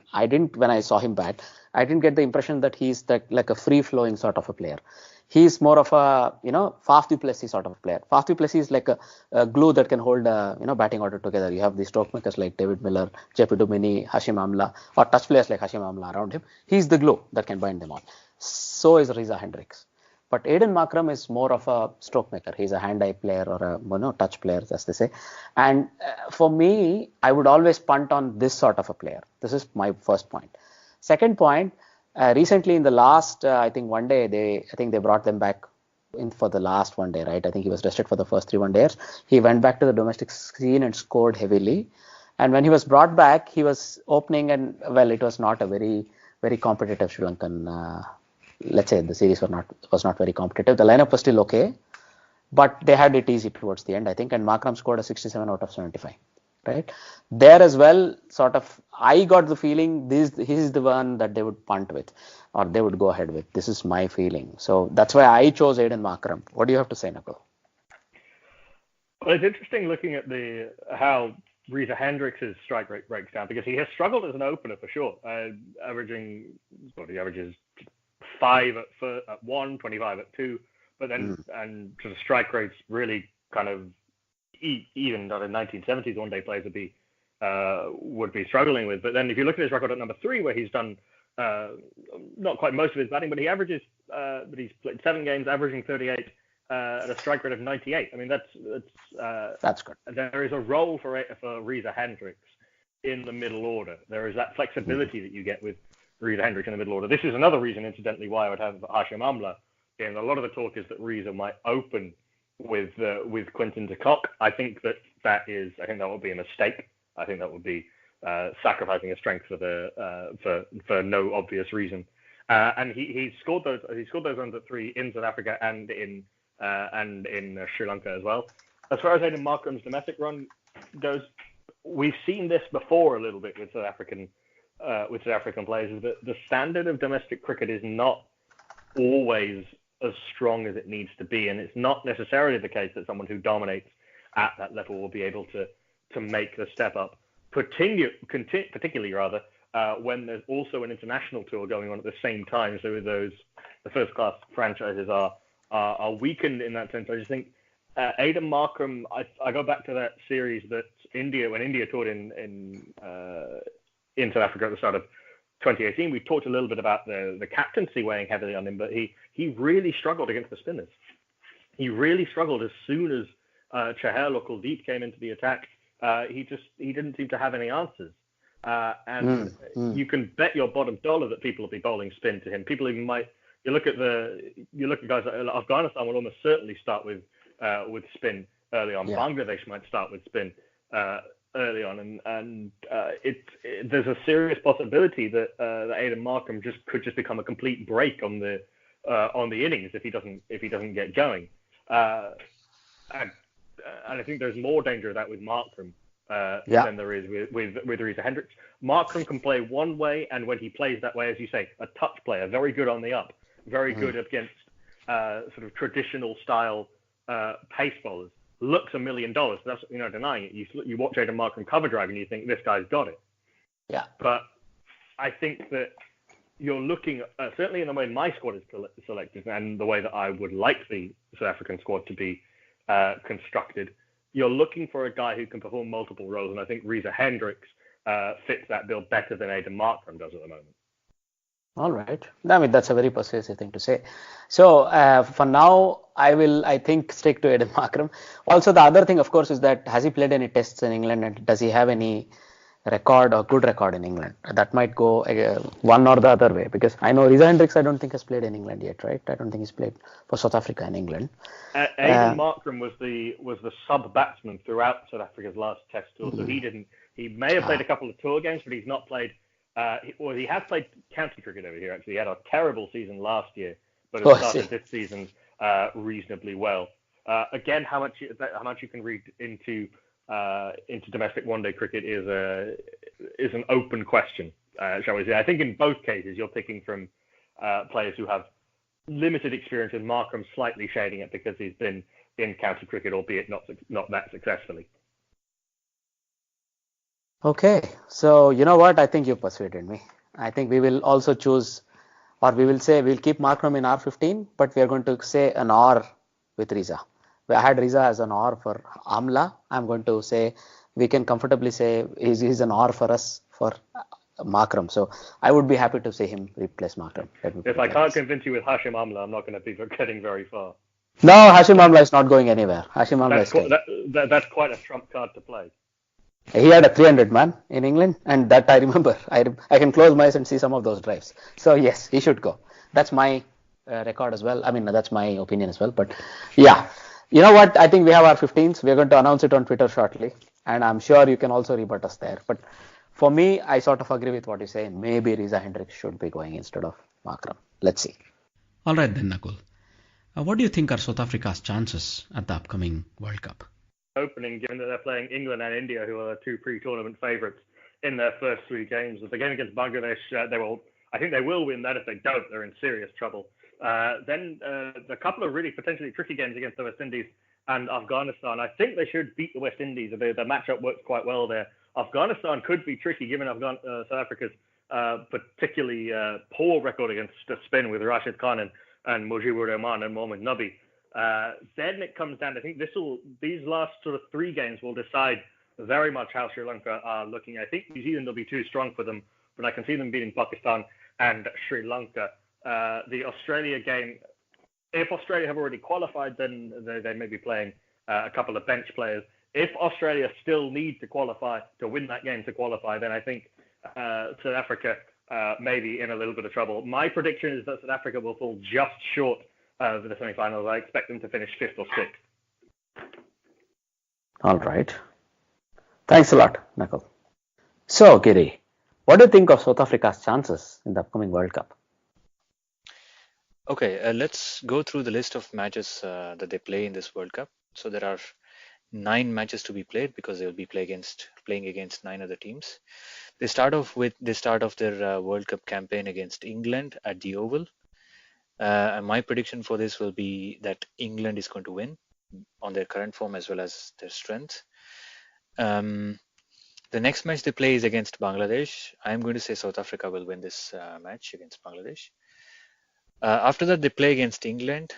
when I saw him bat, I didn't get the impression that he's like a free-flowing sort of a player. He's more of a, Faf du Plessis sort of a player. Faf du Plessis is like a glue that can hold a, batting order together. You have the stroke makers like David Miller, JP Dumini, Hashim Amla, or touch players like Hashim Amla around him. He's the glue that can bind them on. So is Reza Hendricks. But Aidan Markram is more of a stroke maker. He's a hand-eye player or a touch player, as they say. And for me, I would always punt on this sort of a player. This is my first point. Second point, recently in the last, I think one day, they brought them back in for the last one day, right? I think he was rested for the first 3 one-dayers. He went back to the domestic scene and scored heavily. And when he was brought back, he was opening, and well, it was not a very, very competitive Sri Lankan. Let's say the series was not very competitive. The lineup was still okay, but they had it easy towards the end, I think. And Markram scored a 67 out of 75. Right there as well, sort of, I got the feeling he is the one that they would punt with, or they would go ahead with. This is my feeling. So that's why I chose Aidan Markram. What do you have to say, Nakul? Well, it's interesting looking at how Reza Hendricks' strike rate breaks down, because he has struggled as an opener for sure, he averages 5 at 1, 25 at 2, but then and sort of strike rates really kind of even the 1970s one-day players would be struggling with. But then if you look at his record at number 3, where he's done not quite most of his batting, but he averages, but he's played 7 games, averaging 38 at a strike rate of 98. I mean, that's good. There is a role for Reza Hendricks in the middle order. There is that flexibility that you get with Reza Hendricks in the middle order. This is another reason, incidentally, why I would have Hashim Amla. And a lot of the talk is that Reza might open with Quinton de Kock. I think that would be a mistake. I think that would be sacrificing his strength for no obvious reason. And he scored those runs at 3 in South Africa and in Sri Lanka as well. As far as Aidan Markram's domestic run goes, we've seen this before a little bit with South African players, is that the standard of domestic cricket is not always as strong as it needs to be, and it's not necessarily the case that someone who dominates at that level will be able to make the step up, particularly when there's also an international tour going on at the same time. So the first class franchises are weakened in that sense. I just think Aidan Markram, I go back to that series that when India toured in South Africa at the start of 2018, we talked a little bit about the captaincy weighing heavily on him, but he really struggled against the spinners. He really struggled as soon as Chahal or Kuldeep came into the attack. He didn't seem to have any answers. You can bet your bottom dollar that people will be bowling spin to him. People even might. You look at guys like Afghanistan will almost certainly start with spin early on. Yeah. Bangladesh might start with spin early on, and there's a serious possibility that Aidan Markram could just become a complete break on the innings if he doesn't get going. And I think there's more danger of that with Markram than there is with Reza Hendricks. Markram can play one way, and when he plays that way, as you say, a touch player, very good on the up, very good against sort of traditional style pace bowlers. Looks $1 million. That's, you're not denying it. You watch Aidan Markram cover drive and you think this guy's got it. Yeah. But I think that you're looking certainly in the way my squad is selected and the way that I would like the South African squad to be constructed. You're looking for a guy who can perform multiple roles, and I think Reza Hendricks fits that bill better than Aidan Markram does at the moment. All right. I mean, that's a very persuasive thing to say. So for now, I think, stick to Aidan Markram. Also, the other thing, of course, is that has he played any tests in England, and does he have any record or good record in England? That might go one or the other way, because I know Reza Hendricks, I don't think has played in England yet, right? I don't think he's played for South Africa in England. Aidan Markram was the sub batsman throughout South Africa's last test tour, so he may have played a couple of tour games, but he's not played. He has played county cricket over here. Actually, he had a terrible season last year, but has started this season reasonably well. Again, how much you can read into domestic one-day cricket is an open question, shall we say? I think in both cases you're picking from players who have limited experience, and Markram slightly shading it because he's been in county cricket, albeit not that successfully. Okay, so you know what? I think you persuaded me. I think we will also choose, or we will say we'll keep Markram in R15, but we are going to say an R with Reza. I had Reza as an R for Amla. I'm going to say we can comfortably say he's an R for us for Markram. So I would be happy to see him replace Markram. If I can't convince you with Hashim Amla, I'm not going to be getting very far. No, Hashim Amla is not going anywhere. Hashim Amla is that's quite a trump card to play. He had a 300 man in England, and that I remember. I can close my eyes and see some of those drives. So yes, he should go. That's my record as well. I mean, that's my opinion as well. But yeah, you know what? I think we have our 15s. We're going to announce it on Twitter shortly, and I'm sure you can also rebut us there. But for me, I sort of agree with what you say. Maybe Reza Hendricks should be going instead of Markram. Let's see. All right then, Nakul. What do you think are South Africa's chances at the upcoming World Cup? Opening, given that they're playing England and India, who are the two pre-tournament favourites in their first three games. If the game against Bangladesh, I think they will win that. If they don't, they're in serious trouble. Then a couple of really potentially tricky games against the West Indies and Afghanistan. I think they should beat the West Indies. The matchup works quite well there. Afghanistan could be tricky, given South Africa's particularly poor record against spin with Rashid Khan and Mujibur Rahman and Mohammad Nabi. Then it comes down. I think these last sort of three games will decide very much how Sri Lanka are looking. I think New Zealand will be too strong for them, but I can see them beating Pakistan and Sri Lanka. The Australia game, if Australia have already qualified, then they may be playing a couple of bench players. If Australia still need to qualify to win that game to qualify, then I think South Africa may be in a little bit of trouble. My prediction is that South Africa will fall just short of the semi-finals. I expect them to finish 5th or 6th. All right. Thanks a lot, Nakul. So, Giri, what do you think of South Africa's chances in the upcoming World Cup? Okay, let's go through the list of matches that they play in this World Cup. So there are 9 matches to be played because they will be playing against 9 other teams. They start off their World Cup campaign against England at the Oval. And my prediction for this will be that England is going to win on their current form as well as their strength. The next match they play is against Bangladesh. I'm going to say South Africa will win this match against Bangladesh. After that, they play against England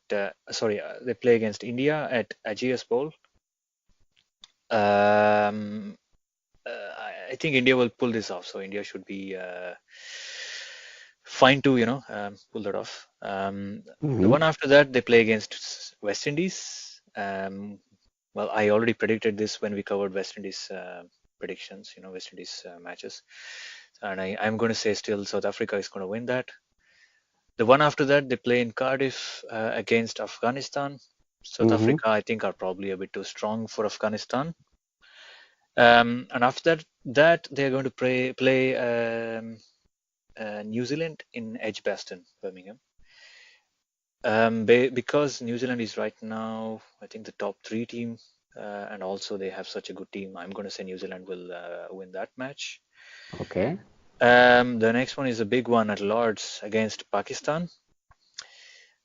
they play against India at Ageas Bowl. I think India will pull this off, so India should be fine to pull that off. The one after that, they play against West Indies. Well, I already predicted this when we covered West Indies predictions, West Indies matches, and I'm going to say still South Africa is going to win that. The one after that, they play in Cardiff against Afghanistan. South Africa, I think, are probably a bit too strong for Afghanistan. And after that they're going to play New Zealand in Edgbaston, Birmingham. Because New Zealand is right now, I think, the top 3 team and also they have such a good team. I'm going to say New Zealand will win that match. Okay. The next one is a big one at Lords against Pakistan.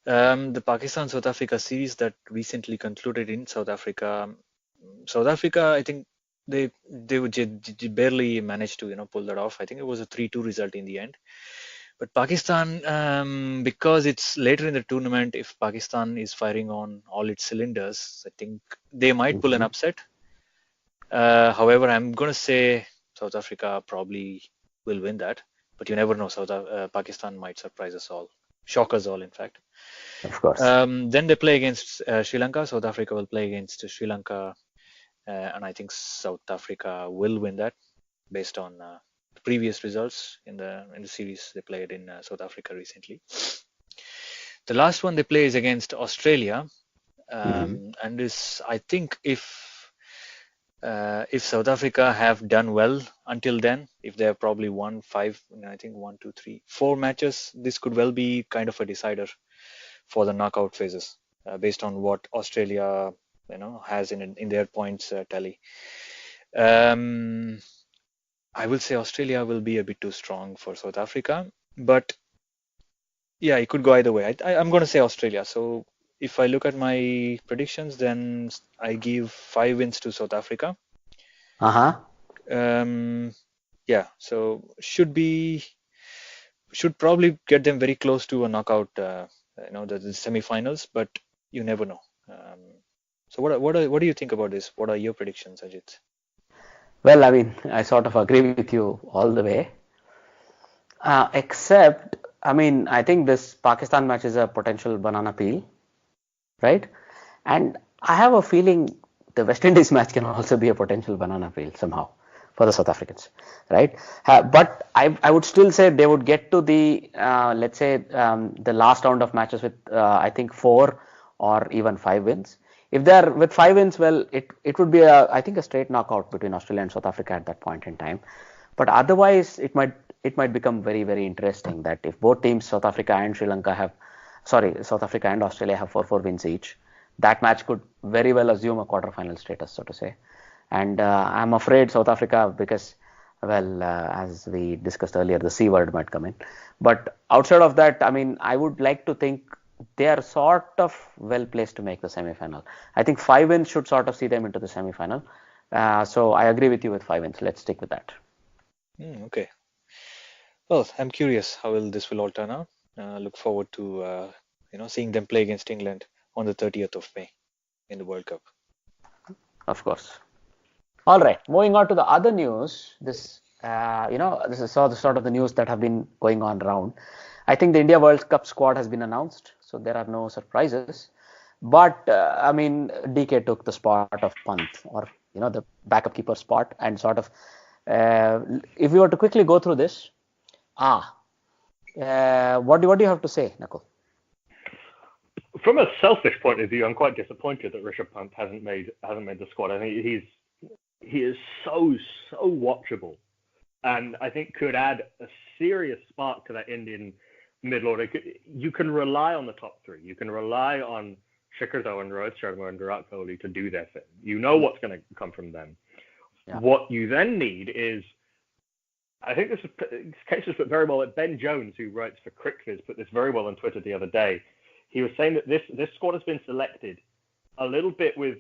The Pakistan-South Africa series that recently concluded in South Africa. South Africa, I think they would barely managed to pull that off. I think it was a 3-2 result in the end. But Pakistan, because it's later in the tournament, if Pakistan is firing on all its cylinders, I think they might pull an upset. However, I'm going to say South Africa probably will win that, but you never know. Pakistan might surprise us all, shock us all, in fact. Of course. Then they play against Sri Lanka. South Africa will play against Sri Lanka, and I think South Africa will win that based on previous results in the series they played in South Africa recently. The last one they play is against Australia, and this I think if South Africa have done well until then, if they have probably won 4 matches, this could well be kind of a decider for the knockout phases, based on what Australia has in their points tally. I will say Australia will be a bit too strong for South Africa, but yeah, it could go either way. I'm going to say Australia. So if I look at my predictions, then I give 5 wins to South Africa. Yeah, so should probably get them very close to a knockout, the semi-finals, but you never know. So what do you think about this? What are your predictions, Ajit? Well, I mean, I sort of agree with you all the way. Except, I mean, I think this Pakistan match is a potential banana peel, right? And I have a feeling the West Indies match can also be a potential banana peel somehow for the South Africans, right? But I would still say they would get to the, let's say, the last round of matches with, I think, 4 or even 5 wins. If they're with 5 wins, well, it would be I think a straight knockout between Australia and South Africa at that point in time. But otherwise, it might become very, very interesting that if both teams, South Africa and Australia have 4 wins each, that match could very well assume a quarterfinal status, so to say. And I'm afraid South Africa, because, well, as we discussed earlier, the C word might come in. But outside of that, I mean, I would like to think they are sort of well placed to make the semi-final. I think 5 wins should sort of see them into the semi-final. So I agree with you with 5 wins. Let's stick with that. Okay. Well, I'm curious how this will all turn out. Look forward to seeing them play against England on the 30th of May in the World Cup. Of course. All right. Moving on to the other news. This is sort of the news that have been going on around. I think the India World Cup squad has been announced, so there are no surprises. But I mean, DK took the spot of Pant, or the backup keeper spot, and sort of, if we were to quickly go through this, what do you have to say, Nakul? From a selfish point of view, I'm quite disappointed that Rishabh Pant hasn't made the squad. I think he is so watchable, and I think could add a serious spark to that Indian middle order. You can rely on the top 3. You can rely on Shikhar Dhawan, Rohit Sharma, and Virat Kohli to do their thing. You know what's going to come from them. Yeah. What you then need is, I think this cases put very well at Ben Jones, who writes for CricViz, put this very well on Twitter the other day. He was saying that this squad has been selected a little bit with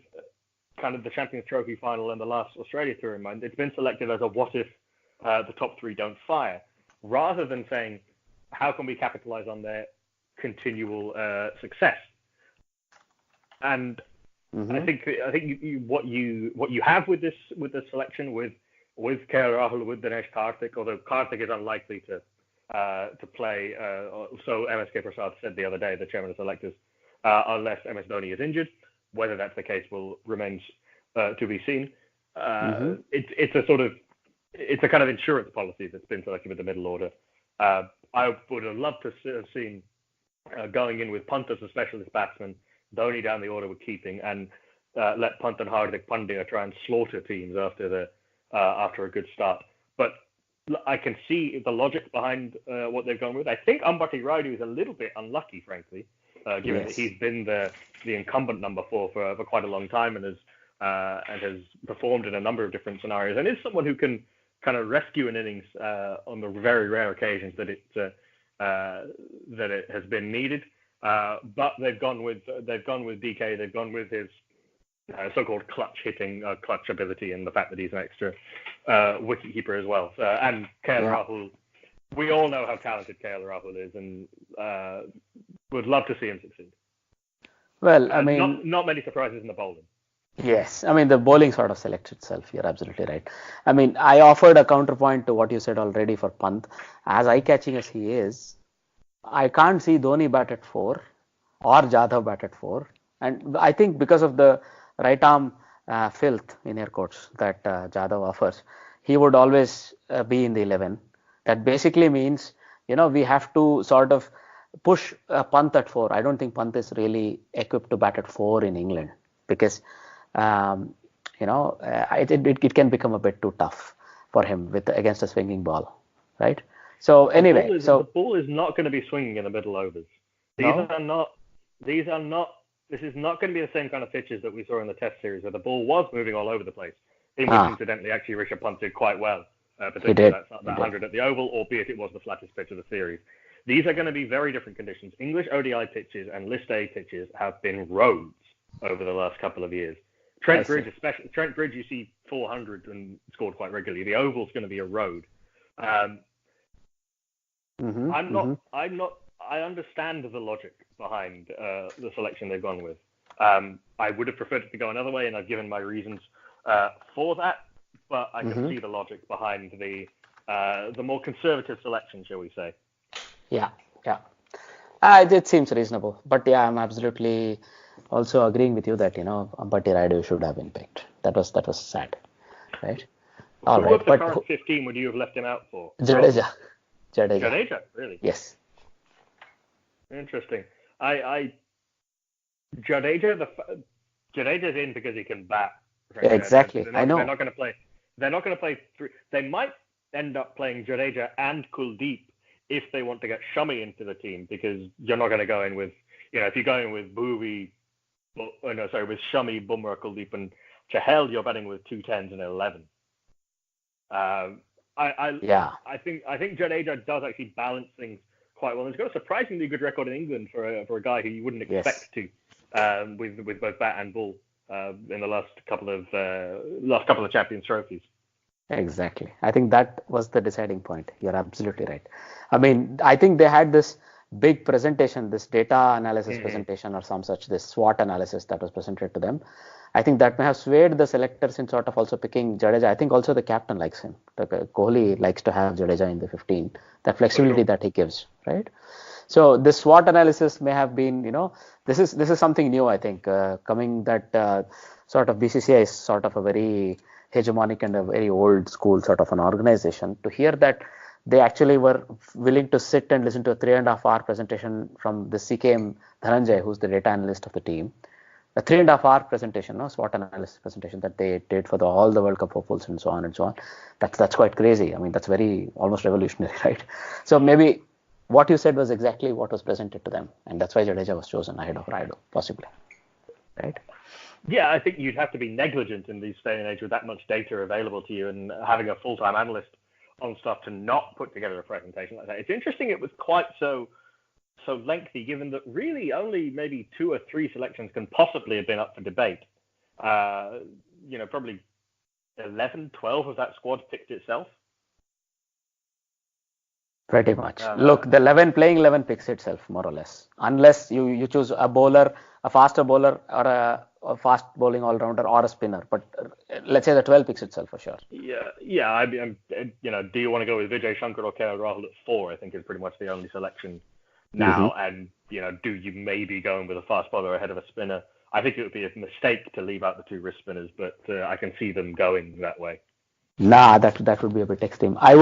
kind of the Champions Trophy final and the last Australia tour in mind. It's been selected as a what if the top 3 don't fire, rather than saying how can we capitalize on their continual success. And I think what you have with this selection with KL Rahul, with Dinesh Karthik, although Karthik is unlikely to play, so MSK Prasad said the other day, the chairman of selectors, unless MS Dhoni is injured. Whether that's the case remains to be seen. It's a kind of insurance policy that's been selected with the middle order. I would have loved to have seen going in with Pant as a specialist batsman, Dhoni down the order with keeping, and let Pant and Hardik Pandya try and slaughter teams after a good start. But I can see the logic behind what they've gone with. I think Ambati Rayudu is a little bit unlucky, frankly, given that he's been the incumbent number 4 for quite a long time and has and has performed in a number of different scenarios, and is someone who can kind of rescue an innings on the very rare occasions that it has been needed. But they've gone with DK. They've gone with his so-called clutch hitting, clutch ability, and the fact that he's an extra wicketkeeper as well. And Rahul, we all know how talented Rahul is, and would love to see him succeed. Well, I mean, not many surprises in the bowling. Yes, I mean the bowling sort of selects itself. You're absolutely right. I mean, I offered a counterpoint to what you said already for Pant. As eye-catching as he is, I can't see Dhoni bat at 4 or Jadhav bat at 4. And I think because of the right arm filth in air quotes that Jadhav offers, he would always be in the 11. That basically means, we have to sort of push Pant at 4. I don't think Pant is really equipped to bat at 4 in England because it can become a bit too tough for him against a swinging ball, right? So anyway, the ball is not going to be swinging in the middle overs. This is not going to be the same kind of pitches that we saw in the Test series where the ball was moving all over the place. In which, incidentally, actually Rishabh Pant did quite well, particularly that 100 at the Oval, albeit it was the flattest pitch of the series. These are going to be very different conditions. English ODI pitches and List A pitches have been roads over the last couple of years. Trent Bridge, you see 400 and scored quite regularly. The Oval's going to be a road. I understand the logic behind the selection they've gone with. I would have preferred it to go another way, and I've given my reasons for that. But I can see the logic behind the more conservative selection, shall we say? Yeah. It seems reasonable, but I'm absolutely also agreeing with you that Ambati Rayudu should have been picked. That was sad, right? All right, but the current 15 would you have left him out for? Jadeja, really? Yes. Interesting. Jadeja's in because he can bat. Yeah, exactly. I know. They're not going to play. Three. They might end up playing Jadeja and Kuldeep if they want to get Shami into the team, because you're not going to go in with, if you're going with with Shami, Bumrah, Kuldeep, and Chahal, you're batting with 2 10s and 11. I think Jadeja does actually balance things quite well. He's got a surprisingly good record in England for a guy who you wouldn't expect to, with both bat and ball in the last couple of Champions trophies. Exactly. I think that was the deciding point. You're absolutely right. I mean, I think they had this big presentation, this data analysis presentation or some such, this SWOT analysis that was presented to them. I think that may have swayed the selectors in sort of also picking Jadeja. I think also the captain likes him. Kohli likes to have Jadeja in the 15, that flexibility that he gives, right? So this SWOT analysis may have been, this is something new, I think, coming that sort of BCCI is sort of a very hegemonic and a very old school sort of an organization. To hear that they actually were willing to sit and listen to a 3.5-hour presentation from the CKM Dhananjay, who's the data analyst of the team, a 3.5-hour presentation, SWOT analysis presentation that they did for all the World Cup hopefuls and so on and so on. That's quite crazy. I mean, that's very almost revolutionary, right? So maybe what you said was exactly what was presented to them, and that's why Jadeja was chosen ahead of Rayudu, possibly, right? Yeah, I think you'd have to be negligent in this day and age with that much data available to you and having a full-time analyst on stuff to not put together a presentation like that. It's interesting it was quite so lengthy, given that really only maybe 2 or 3 selections can possibly have been up for debate. Probably 11, 12 of that squad picked itself. Pretty much. Look, the playing 11 picks itself, more or less. Unless you choose a bowler, a faster bowler, or a fast bowling all-rounder, or a spinner. But let's say the 12 picks itself for sure. Yeah. I'm do you want to go with Vijay Shankar or Rahul at 4? I think is pretty much the only selection now. And do you maybe go in with a fast bowler ahead of a spinner? I think it would be a mistake to leave out the 2 wrist spinners, but I can see them going that way. Nah, that would be a bit extreme. I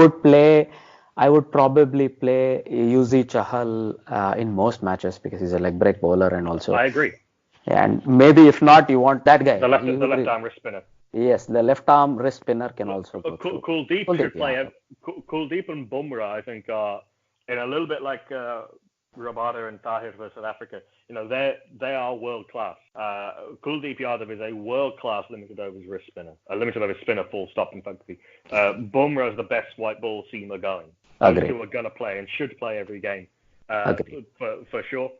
would probably play Yuzi Chahal in most matches because he's a leg break bowler and also. I agree. And maybe if not, you want that guy. The left arm wrist spinner. Yes, the left arm wrist spinner can also go through. Kuldeep should play. Kuldeep and Bumrah, I think, are in a little bit like Rabada and Tahir for South Africa, they are world class. Kuldeep Yadav is a world class limited overs wrist spinner, a limited overs spinner, full stop. In fact, Bumrah is the best white ball seamer going. Those two are going to play and should play every game for sure.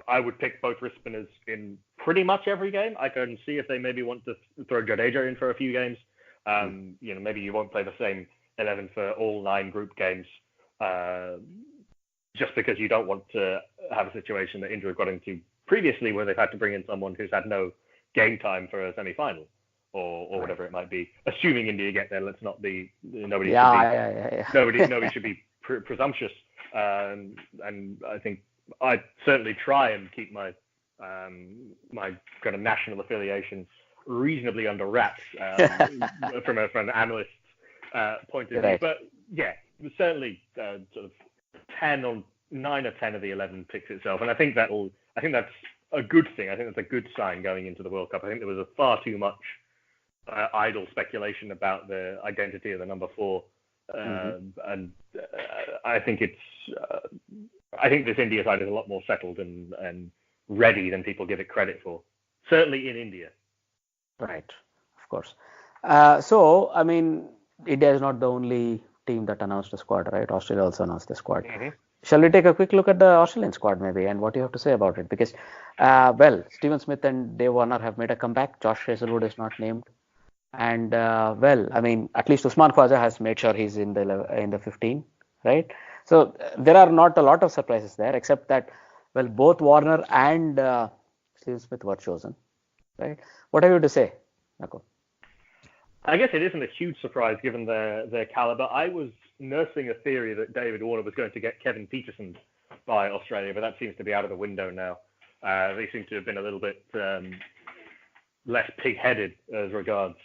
I would pick both wrist spinners in pretty much every game. I can see if they maybe want to throw Jadeja in for a few games. Maybe you won't play the same 11 for all 9 group games. Just because you don't want to have a situation that India got into previously where they've had to bring in someone who's had no game time for a semi-final or whatever it might be. Assuming India get there, let's not be, nobody should be presumptuous. And I think I'd certainly try and keep my my kind of national affiliation reasonably under wraps from an analyst point of view. But yeah, certainly sort of 9 or 10 of the 11 picks itself, and I think that's a good thing. I think that's a good sign going into the World Cup. I think there was far too much idle speculation about the identity of the number 4, and I think I think this India side is a lot more settled and ready than people give it credit for. Certainly in India. Right, of course. So I mean, India is not the only team that announced a squad, right? Australia also announced the squad. Shall we take a quick look at the Australian squad maybe and what you have to say about it? Because, Stephen Smith and Dave Warner have made a comeback. Josh Hazelwood is not named. And, I mean, at least Usman Khwaja has made sure he's in the 15, right? So there are not a lot of surprises there, except that, both Warner and Stephen Smith were chosen, right? What have you to say, Nakul? I guess it isn't a huge surprise given their caliber. I was nursing a theory that David Warner was going to get Kevin Peterson by Australia, but that seems to be out of the window now. They seem to have been a little bit less pig-headed as regards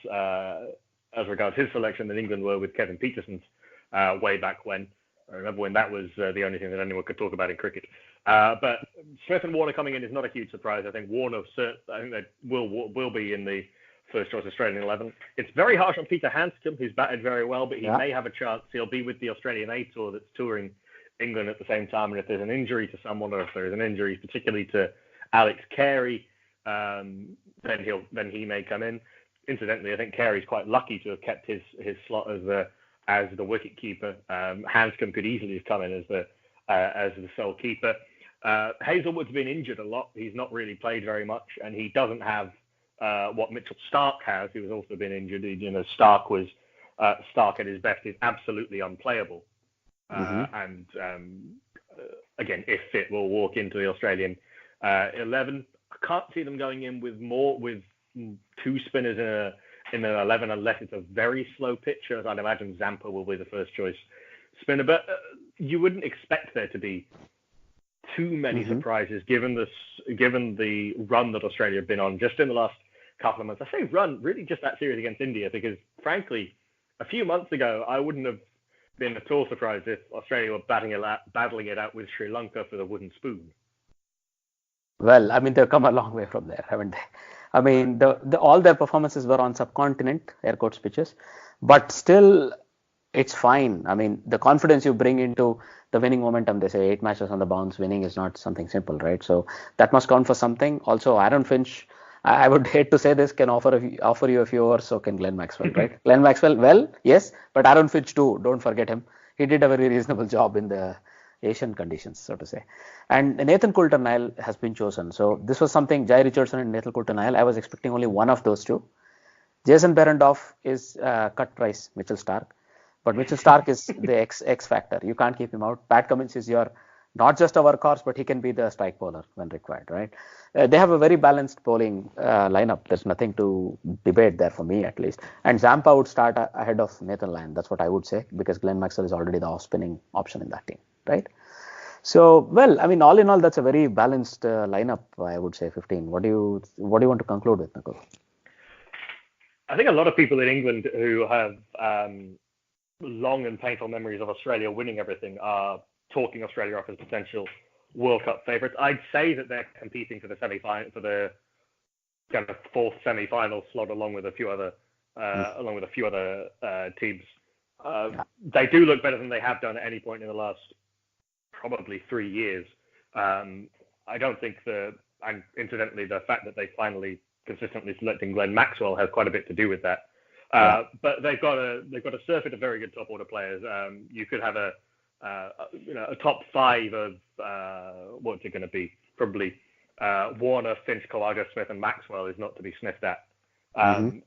his selection than England were with Kevin Peterson's way back when. I remember when that was the only thing that anyone could talk about in cricket. But Smith and Warner coming in is not a huge surprise. I think Warner, I think they will be in the first choice Australian 11. It's very harsh on Peter Handscomb, who's batted very well, but he may have a chance. He'll be with the Australian A Tour that's touring England at the same time. And if there's an injury to someone, or if there's an injury particularly to Alex Carey, then he may come in. Incidentally, I think Carey's quite lucky to have kept his slot as the wicket keeper. Handscomb could easily have come in as the sole keeper. Hazelwood's been injured a lot. He's not really played very much, and he doesn't have what Mitchell Starc has, who has also been injured. Starc at his best is absolutely unplayable. And again, if fit, will walk into the Australian 11. I can't see them going in with 2 spinners in an 11 unless it's a very slow pitch. As I'd imagine Zampa will be the first choice spinner, but you wouldn't expect there to be too many surprises given the run that Australia have been on just in the last couple of months. I say run, really just that series against India, because frankly, a few months ago, I wouldn't have been at all surprised if Australia were battling it out with Sri Lanka for the wooden spoon. Well, I mean, they've come a long way from there, haven't they? I mean, all their performances were on subcontinent, air quotes pitches, but still, it's fine. I mean, the confidence you bring into the winning momentum, they say 8 matches on the bounce, winning is not something simple, right? So that must count for something. Also, Aaron Finch, I would hate to say this, can offer you a few overs, so can Glenn Maxwell, right? Glenn Maxwell, well, yes, but Aaron Finch too, don't forget him. He did a very reasonable job in the Asian conditions, so to say. And Nathan Coulter-Nile has been chosen. So this was something, Jai Richardson and Nathan Coulter-Nile, I was expecting only one of those two. Jason Behrendorff is cut price, Mitchell Starc. But Mitchell Starc is the X factor. You can't keep him out. Pat Cummins is not just a workhorse, but he can be the strike bowler when required, right? They have a very balanced bowling lineup. There's nothing to debate there for me, at least. And Zampa would start ahead of Nathan Lyon. That's what I would say, because Glenn Maxwell is already the off-spinning option in that team, right? So, well, I mean, all in all, that's a very balanced lineup, I would say, 15. What do you want to conclude with, Nakul? I think a lot of people in England who have long and painful memories of Australia winning everything are talking Australia off as potential World Cup favourites. I'd say that they're competing for the semi-final, for the kind of 4th semi-final slot, along with a few other teams. They do look better than they have done at any point in the last probably 3 years. I don't think and incidentally, the fact that they finally consistently selecting Glenn Maxwell has quite a bit to do with that. But they've got a surfeit of very good top order players. You could have a top 5 of what's it going to be? Probably Warner, Finch, Kawaga, Smith, and Maxwell is not to be sniffed at. I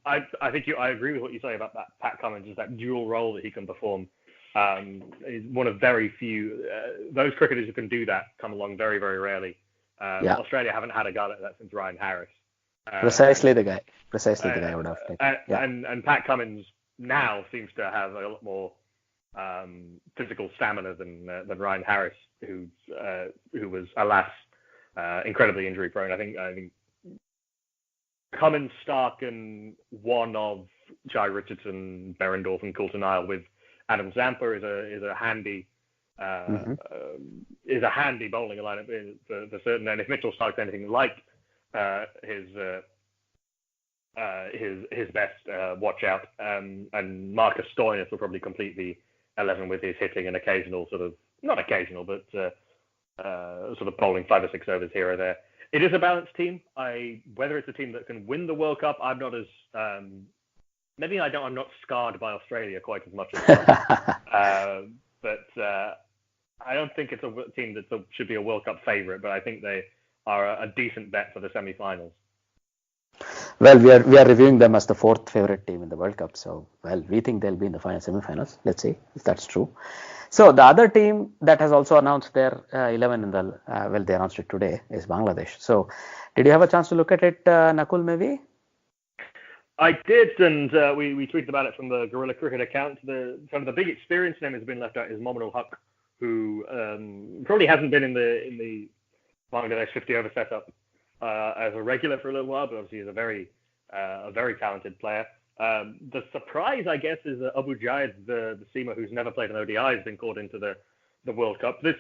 think I agree with what you say about that Pat Cummins, is that dual role that he can perform. Is one of very few. Those cricketers who can do that come along very, very rarely. Australia haven't had a guy like that since Ryan Harris. Precisely the guy I would have taken. And Pat Cummins now seems to have a lot more physical stamina than Ryan Harris, who was, alas, incredibly injury prone. I think Cummins, Stark, and one of Jai Richardson, Berendorf, and Coulter Nile with Adam Zampa is a handy bowling lineup for certain. And if Mitchell Stark's anything like his best, watch out. And Marcus Stoinis will probably complete the 11 with his hitting and occasional not occasional, but sort of bowling 5 or 6 overs here or there. It is a balanced team. Whether it's a team that can win the World Cup, I'm not as I'm not scarred by Australia quite as much as them. But I don't think it's a team that should be a World Cup favourite, but I think they are a decent bet for the semi-finals. Well, we are reviewing them as the 4th favorite team in the World Cup. So, we think they'll be in the semi-finals. Let's see if that's true. So, the other team that has also announced their 11 in the they announced it today, is Bangladesh. So, did you have a chance to look at it, Nakul, maybe? I did, and we tweeted about it from the Guerilla Cricket account. The big experience name has been left out is Mominul Huq, who probably hasn't been in the Bangladesh 50 over setup as a regular for a little while, but obviously is a very talented player. The surprise, I guess, is Abu Jaid, the seamer who's never played an ODI, has been called into the World Cup. This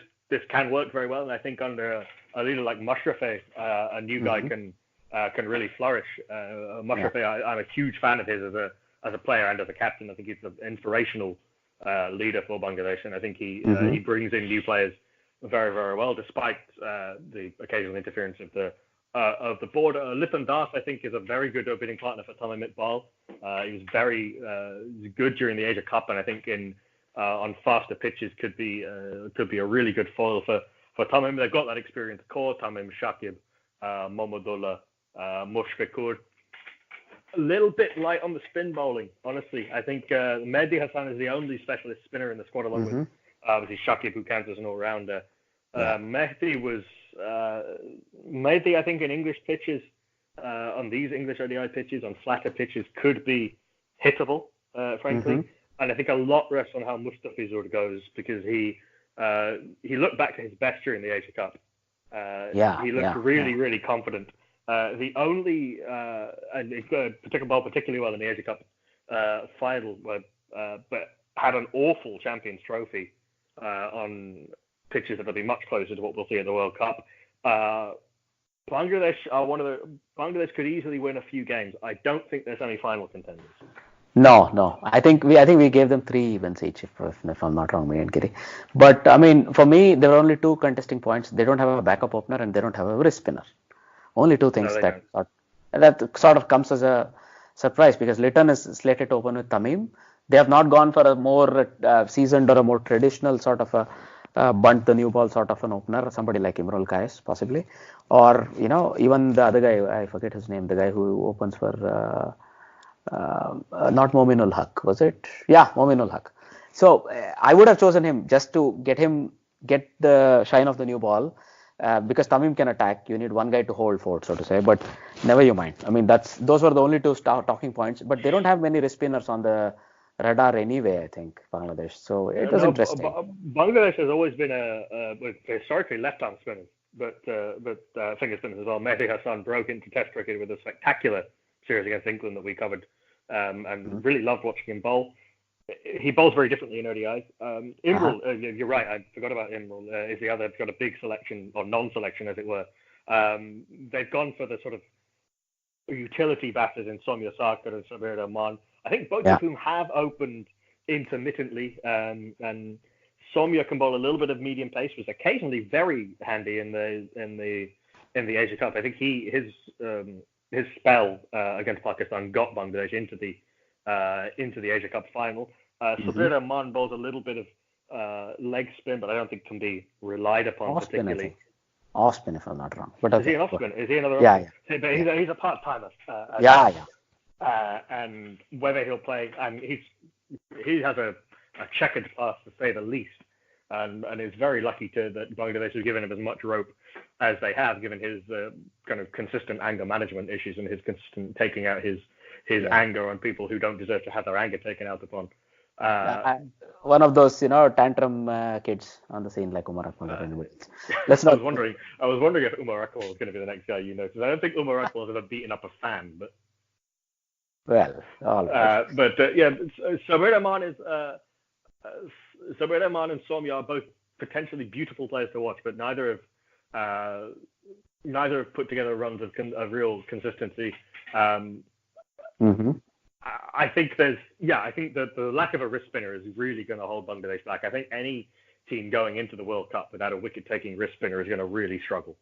can work very well, and I think under a leader like Mushrafeh, a new guy can really flourish. Mushrafeh, I'm a huge fan of his as a player and as a captain. I think he's an inspirational leader for Bangladesh, and I think he brings in new players very, very well, despite the occasional interference of the board. Lipton Das, I think, is a very good opening partner for Tamim Iqbal. He was very good during the Asia Cup, and I think on faster pitches could be a really good foil for Tamim. They've got that experienced core: Tamim, Shakib, Mohammadullah, Mushfiqur. A little bit light on the spin bowling, honestly. I think Mehdi Hassan is the only specialist spinner in the squad, along with obviously Shakib, who counts as an all-rounder. Mehdi, I think, in English pitches, on these English ODI pitches, on flatter pitches, could be hittable, frankly. And I think a lot rests on how Mustafizur goes, because he looked back to his best during the Asia Cup. He looked really confident. The only and he particularly well in the Asia Cup final, but had an awful Champions Trophy on pitches that'll be much closer to what we'll see at the World Cup. Bangladesh Bangladesh could easily win a few games. I don't think they're semi-final contenders. No. I think we gave them 3 events each, if I'm not wrong, me and Giri. But I mean, for me, there are only 2 contesting points. They don't have a backup opener and they don't have a wrist spinner. Only 2 things that sort of comes as a surprise, because Lytton is slated to open with Tamim. They have not gone for a more seasoned or a more traditional sort of a bunt the new ball sort of an opener, somebody like Imrul Kais possibly, or even the other guy, I forget his name, the guy who opens for not Mominul Huq, was it? Yeah, Mominul Huq. So I would have chosen him just to get the shine of the new ball, because Tamim can attack. You need one guy to hold fort, so to say. But never you mind. I mean, those were the only 2 talking points. But they don't have many wrist spinners on the radar anyway, I think, Bangladesh. So it was interesting. Bangladesh has always been historically left-arm spinners, but finger spinners as well. Mehdi Hassan broke into Test cricket with a spectacular series against England that we covered, and really loved watching him bowl. He bowls very differently in ODIs. Imrul, you're right, I forgot about Imrul, is the other, got a big selection, or non-selection as it were. They've gone for the sort of utility batters in Soumya Sarkar and Sabir Rahman. I think both of whom have opened intermittently, and Soumya can bowl a little bit of medium pace, was occasionally very handy in the Asia Cup. I think his spell against Pakistan got Bangladesh into the Asia Cup final. Sabir Rahman bowls a little bit of leg spin, but I don't think can be relied upon particularly. Off spin, if I'm not wrong. But is he an off spin? Is he another? Yeah. But he's a part timer. And whether he'll play, and he has a checkered past to say the least, and is very lucky that Bangladesh has given him as much rope as they have, given his kind of consistent anger management issues and his consistent taking out his anger on people who don't deserve to have their anger taken out upon. One of those, tantrum kids on the scene like Umar Akmal. I was wondering if Umar Akmal was going to be the next guy, because I don't think Umar Akmal has ever beaten up a fan, but. Well, all right. Sabir Rahman and Soumya are both potentially beautiful players to watch, but neither have put together runs of real consistency. I think that the lack of a wrist spinner is really going to hold Bangladesh back. I think any team going into the World Cup without a wicket-taking wrist spinner is going to really struggle.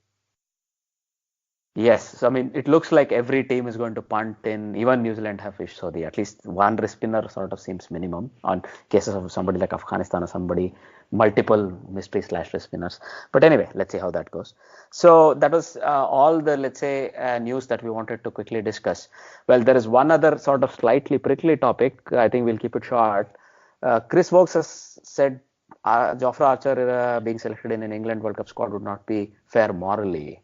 Yes, so I mean, it looks like every team is going to punt in. Even New Zealand have Fish Sodhi. At least one wrist spinner sort of seems minimum on cases of somebody like Afghanistan or somebody, multiple mystery / wrist spinners. But anyway, let's see how that goes. So that was all the, let's say, news that we wanted to quickly discuss. Well, there is one other sort of slightly prickly topic. I think we'll keep it short. Chris Woakes has said Jofra Archer being selected in an England World Cup squad would not be fair morally.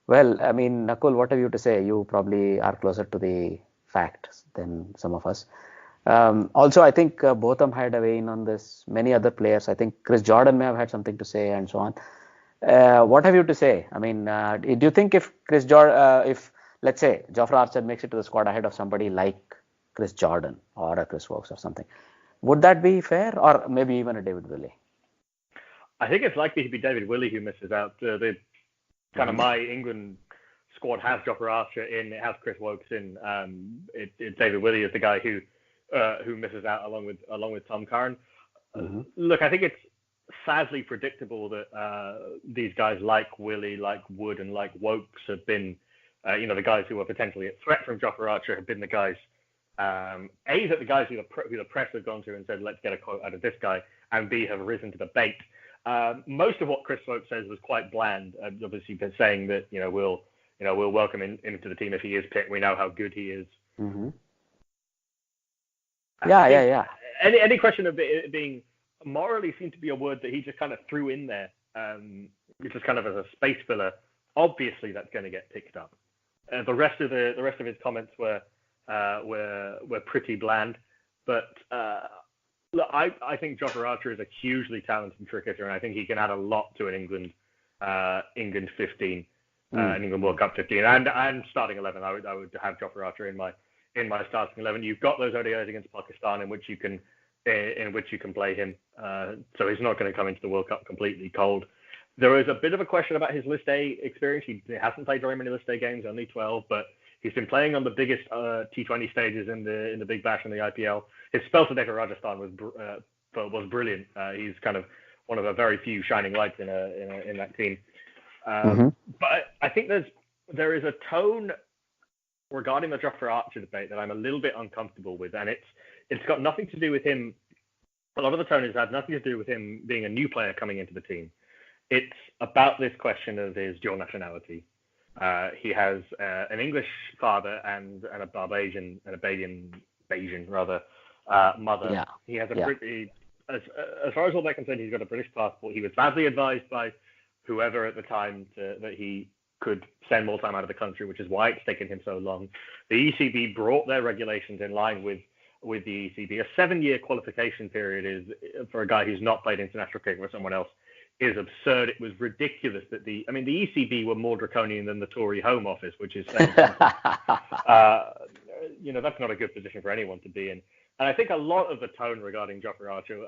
Well, I mean, Nakul, what have you to say? You probably are closer to the facts than some of us. Also, I think Botham had a way in on this. Many other players. I think Chris Jordan may have had something to say and so on. What have you to say? I mean, do you think if let's say Jofra Archer makes it to the squad ahead of somebody like Chris Jordan or a Chris Woakes or something, would that be fair, or maybe even a David Willey? I think it's likely to be David Willey who misses out. My England squad has Jofra Archer in, it has Chris Woakes in. David Willey is the guy who misses out along with Tom Curran. Look, I think it's sadly predictable that these guys like Willey, like Wood, and like Woakes have been, the guys who are potentially a threat from Jofra Archer have been the guys. That the guys who the press have gone to and said, let's get a quote out of this guy, and B, have risen to the bait. Most of what Chris Woakes says was quite bland. Obviously, been saying that we'll welcome him into the team if he is picked. We know how good he is. Yeah. Any question of it being morally seemed to be a word that he just kind of threw in there, just kind of as a space filler. Obviously, that's going to get picked up. The rest of his comments were pretty bland, but. Look, I think Jofra Archer is a hugely talented cricketer, and I think he can add a lot to an England 15, an England World Cup 15, and starting 11. I would have Jofra Archer in my starting 11. You've got those ODIs against Pakistan in which you can play him, so he's not going to come into the World Cup completely cold. There is a bit of a question about his List A experience. He hasn't played very many List A games, only 12, but he's been playing on the biggest T20 stages in the Big Bash and the IPL. His spell today for Rajasthan was brilliant. He's kind of one of the very few shining lights in that team. But I think there is a tone regarding the Jofra Archer debate that I'm a little bit uncomfortable with, and it's got nothing to do with him. A lot of the tone has had nothing to do with him being a new player coming into the team. It's about this question of his dual nationality. He has an English father and a Barbadian mother. Yeah. He has as far as all that concerned, he's got a British passport. He was badly advised by whoever at the time that he could spend more time out of the country, which is why it's taken him so long. The ECB brought their regulations in line with the ECB. A 7-year qualification period is, for a guy who's not played international cricket with someone else, is absurd. It was ridiculous that the ECB were more draconian than the Tory Home Office, which is saying that's not a good position for anyone to be in. And I think a lot of the tone regarding Jofra Archer,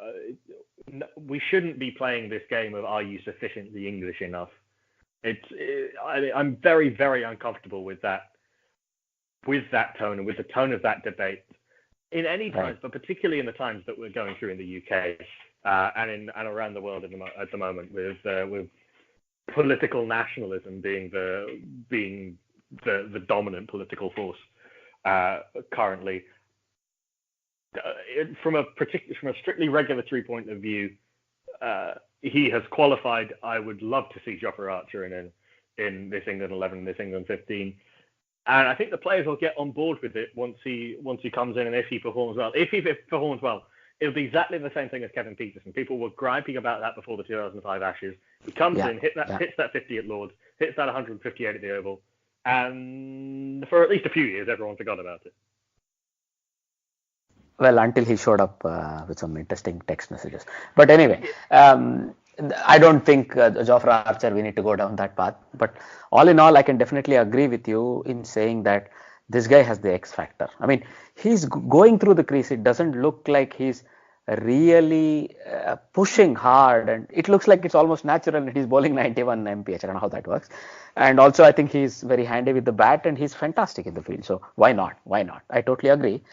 we shouldn't be playing this game of are you sufficiently English enough? I'm very, very uncomfortable with that tone and with the tone of that debate in any times, but particularly in the times that we're going through in the UK. and around the world at the moment, with political nationalism being the dominant political force currently. From a strictly regulatory point of view, he has qualified. I would love to see Jofra Archer in this England 11, this England 15, and I think the players will get on board with it once he comes in, and if he performs well. If he performs well, it'll be exactly the same thing as Kevin Peterson. People were griping about that before the 2005 Ashes. He comes in, hits that 50 at Lords, hits that 158 at the Oval, and for at least a few years, everyone forgot about it. Well, until he showed up with some interesting text messages. But anyway, I don't think Jofra Archer, we need to go down that path. But all in all, I can definitely agree with you in saying that this guy has the X factor. I mean, he's going through the crease. It doesn't look like he's really pushing hard, and it looks like it's almost natural that he's bowling 91 mph. I don't know how that works. And also, I think he's very handy with the bat, and he's fantastic in the field. So why not? Why not? I totally agree.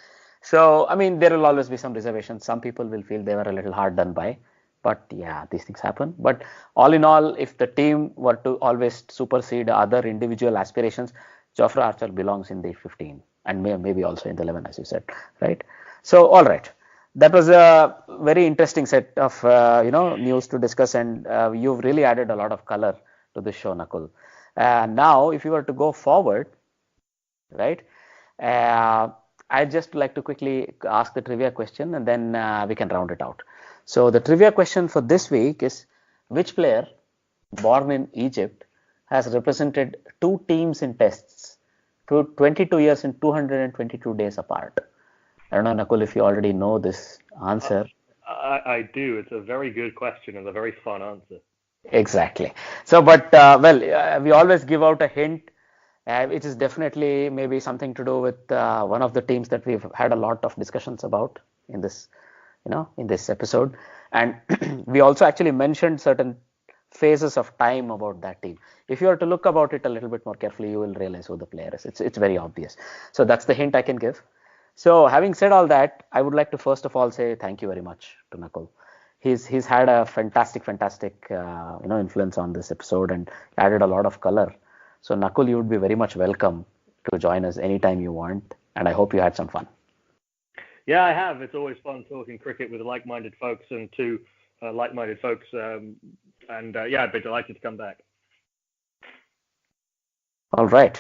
So, I mean, there will always be some reservations. Some people will feel they were a little hard done by. But yeah, these things happen. But all in all, if the team were to always supersede other individual aspirations, Jofra Archer belongs in the 15 and maybe also in the 11, as you said, right? So, all right. That was a very interesting set of news to discuss, and you've really added a lot of color to this show, Nakul. Now, if you were to go forward, right? I'd just like to quickly ask the trivia question, and then we can round it out. So the trivia question for this week is, which player born in Egypt has represented two teams in tests, 22 years and 222 days apart? I don't know, Nakul, if you already know this answer. I do. It's a very good question and a very fun answer. Exactly. So, but we always give out a hint, which is definitely maybe something to do with one of the teams that we've had a lot of discussions about in this, in this episode. And we also actually mentioned certain phases of time about that team. If you were to look about it a little bit more carefully, you will realize who the player is. It's very obvious. So that's the hint I can give. So having said all that, I would like to first of all say thank you very much to Nakul. He's had a fantastic influence on this episode and added a lot of color. So Nakul, you would be very much welcome to join us anytime you want, and I hope you had some fun. Yeah, I have. It's always fun talking cricket with like-minded folks and to like-minded folks, and I'd be delighted to come back. All right.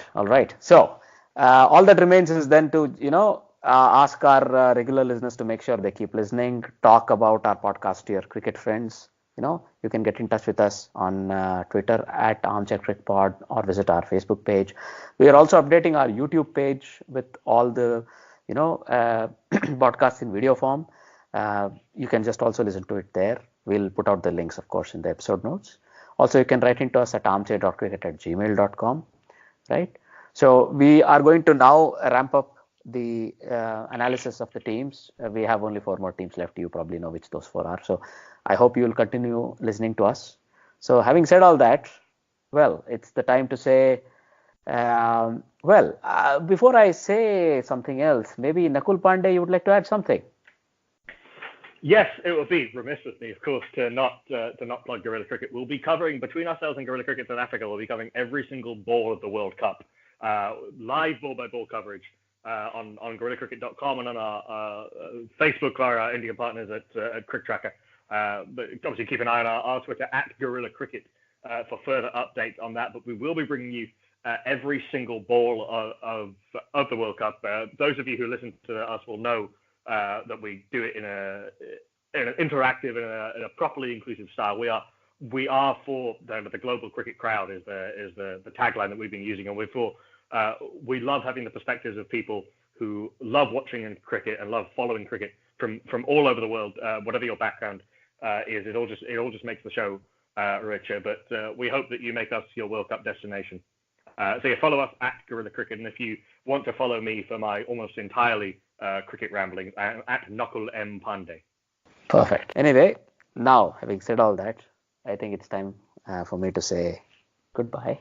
So all that remains is then to ask our regular listeners to make sure they keep listening, talk about our podcast to your cricket friends. You can get in touch with us on Twitter at Armchair Cricket Pod, or visit our Facebook page. We are also updating our YouTube page with all the podcasts in video form. You can just also listen to it there. We'll put out the links, of course, in the episode notes. Also, you can write into us at armchair.cricket@gmail.com, right? So we are going to now ramp up the analysis of the teams. We have only 4 more teams left. You probably know which those 4 are. So I hope you will continue listening to us. So having said all that, well, it's the time to say, before I say something else, maybe Nakul Pandey, you would like to add something? Yes, it would be remiss with me, of course, to not plug Guerilla Cricket. We'll be covering, between ourselves and Guerilla Cricket South Africa, we'll be covering every single ball of the World Cup, live ball-by-ball coverage on GuerillaCricket.com and on our Facebook via our Indian partners at Crick Tracker. But obviously keep an eye on our Twitter at Guerilla Cricket for further updates on that. But we will be bringing you every single ball of the World Cup. Those of you who listen to us will know that we do it in an interactive and in a properly inclusive style. We are for the global cricket crowd is the tagline that we've been using, and we love having the perspectives of people who love watching cricket and love following cricket from all over the world, whatever your background is. It all just makes the show richer. But we hope that you make us your World Cup destination. So you follow us at Guerilla Cricket, and if you want to follow me for my almost entirely cricket ramblings, at Nakul M Pandey. Perfect. Anyway, now having said all that, I think it's time for me to say goodbye.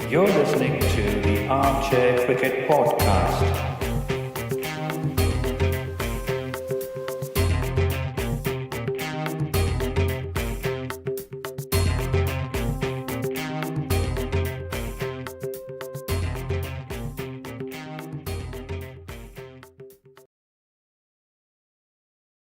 You're listening to the Armchair Cricket Podcast.